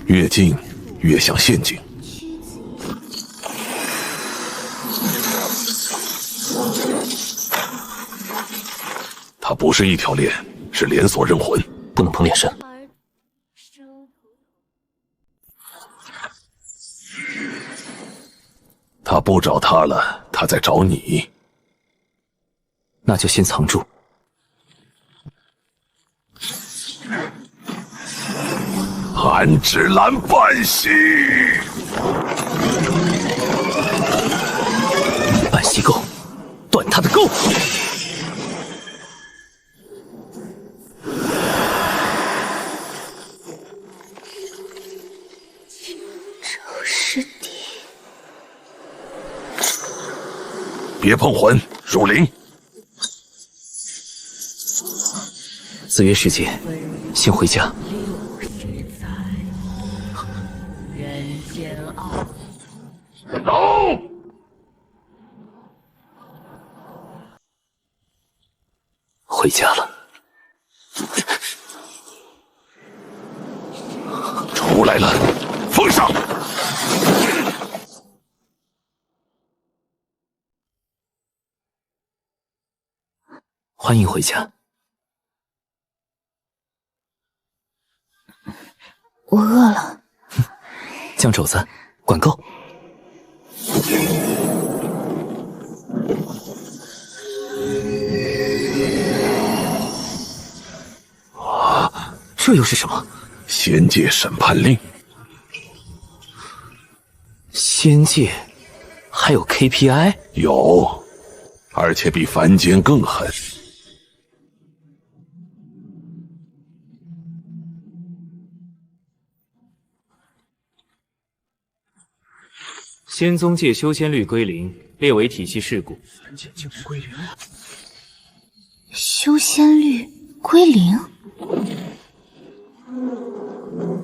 越近越像陷阱。它不是一条链，是连锁认魂，不能碰链身。他不找他了，他在找你。那就先藏住。安之蓝半息，半息够，断他的钩。周师弟，别碰魂，入灵。紫月师姐，先回家。走。回家了。来了，封上！欢迎回家。我饿了。酱肘子，管够。这又是什么？仙界审判令。仙界还有 KPI？ 有，而且比凡间更狠。仙宗界修仙率归零，列为体系事故。修仙率归零。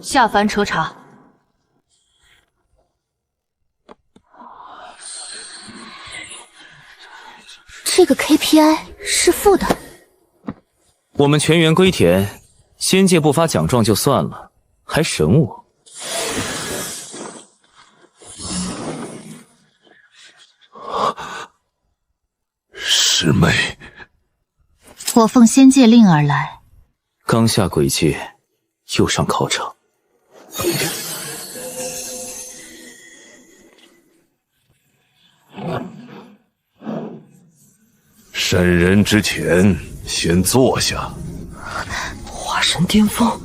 下凡彻查。这个 KPI 是负的。我们全员归田，仙界不发奖状就算了，还审我。师妹，我奉仙界令而来。刚下鬼界，又上考场。审人之前，先坐下。化神巅峰。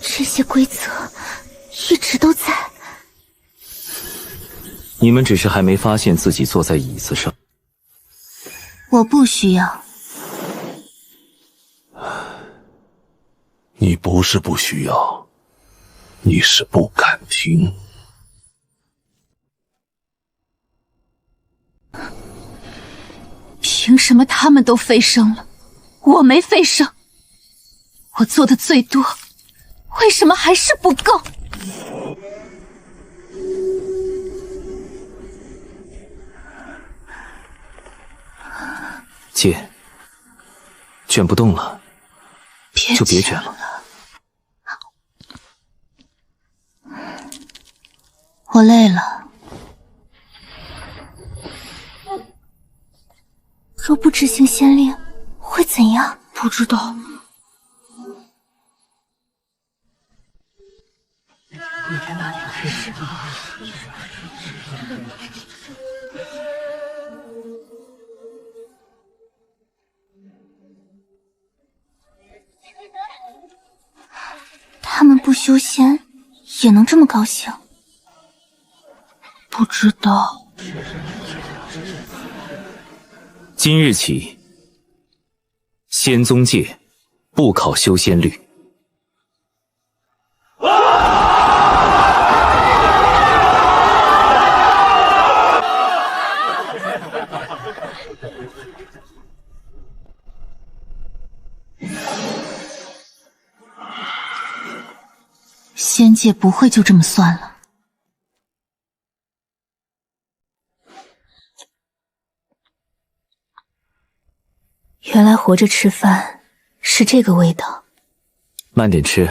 这些规则一直都在。你们只是还没发现自己坐在椅子上。我不需要。你不是不需要，你是不敢听。凭什么他们都飞升了，我没飞升？我做的最多，为什么还是不够？姐，卷不动了，就别卷了。我累了。若不执行仙令，会怎样？不知道。他们不修仙也能这么高兴？不知道。今日起，仙宗界不考修仙率。仙界不会就这么算了。原来活着吃饭是这个味道。慢点吃，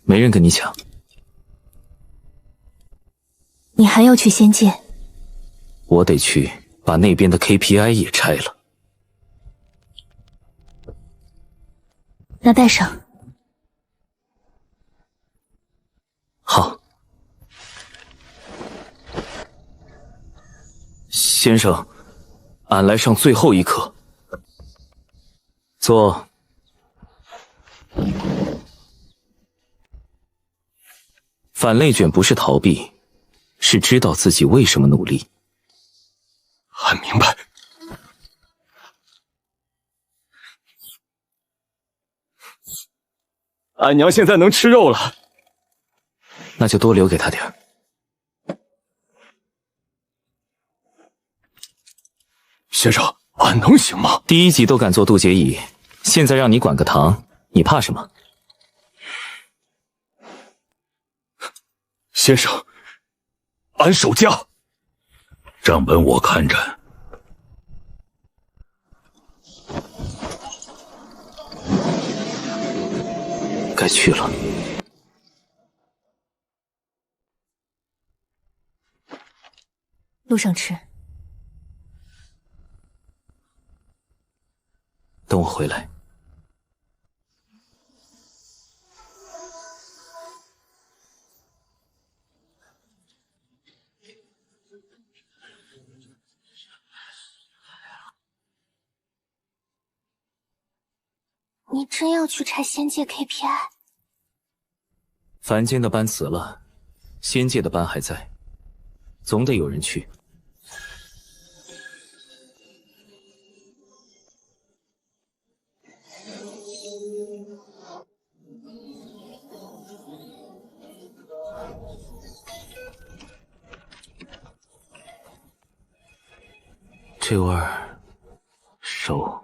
没人跟你抢。你还要去仙界？我得去把那边的 KPI 也拆了。那带上。好。先生，俺来上最后一课。坐。反类卷不是逃避，是知道自己为什么努力。俺明白。俺娘现在能吃肉了，那就多留给她点儿。先生，俺能行吗？第一集都敢做渡劫乙，现在让你管个堂，你怕什么？先生，俺守家。账本我看着。去了。路上吃。等我回来。你真要去拆仙界 KPI？ 凡间的班辞了，仙界的班还在，总得有人去。这味儿熟。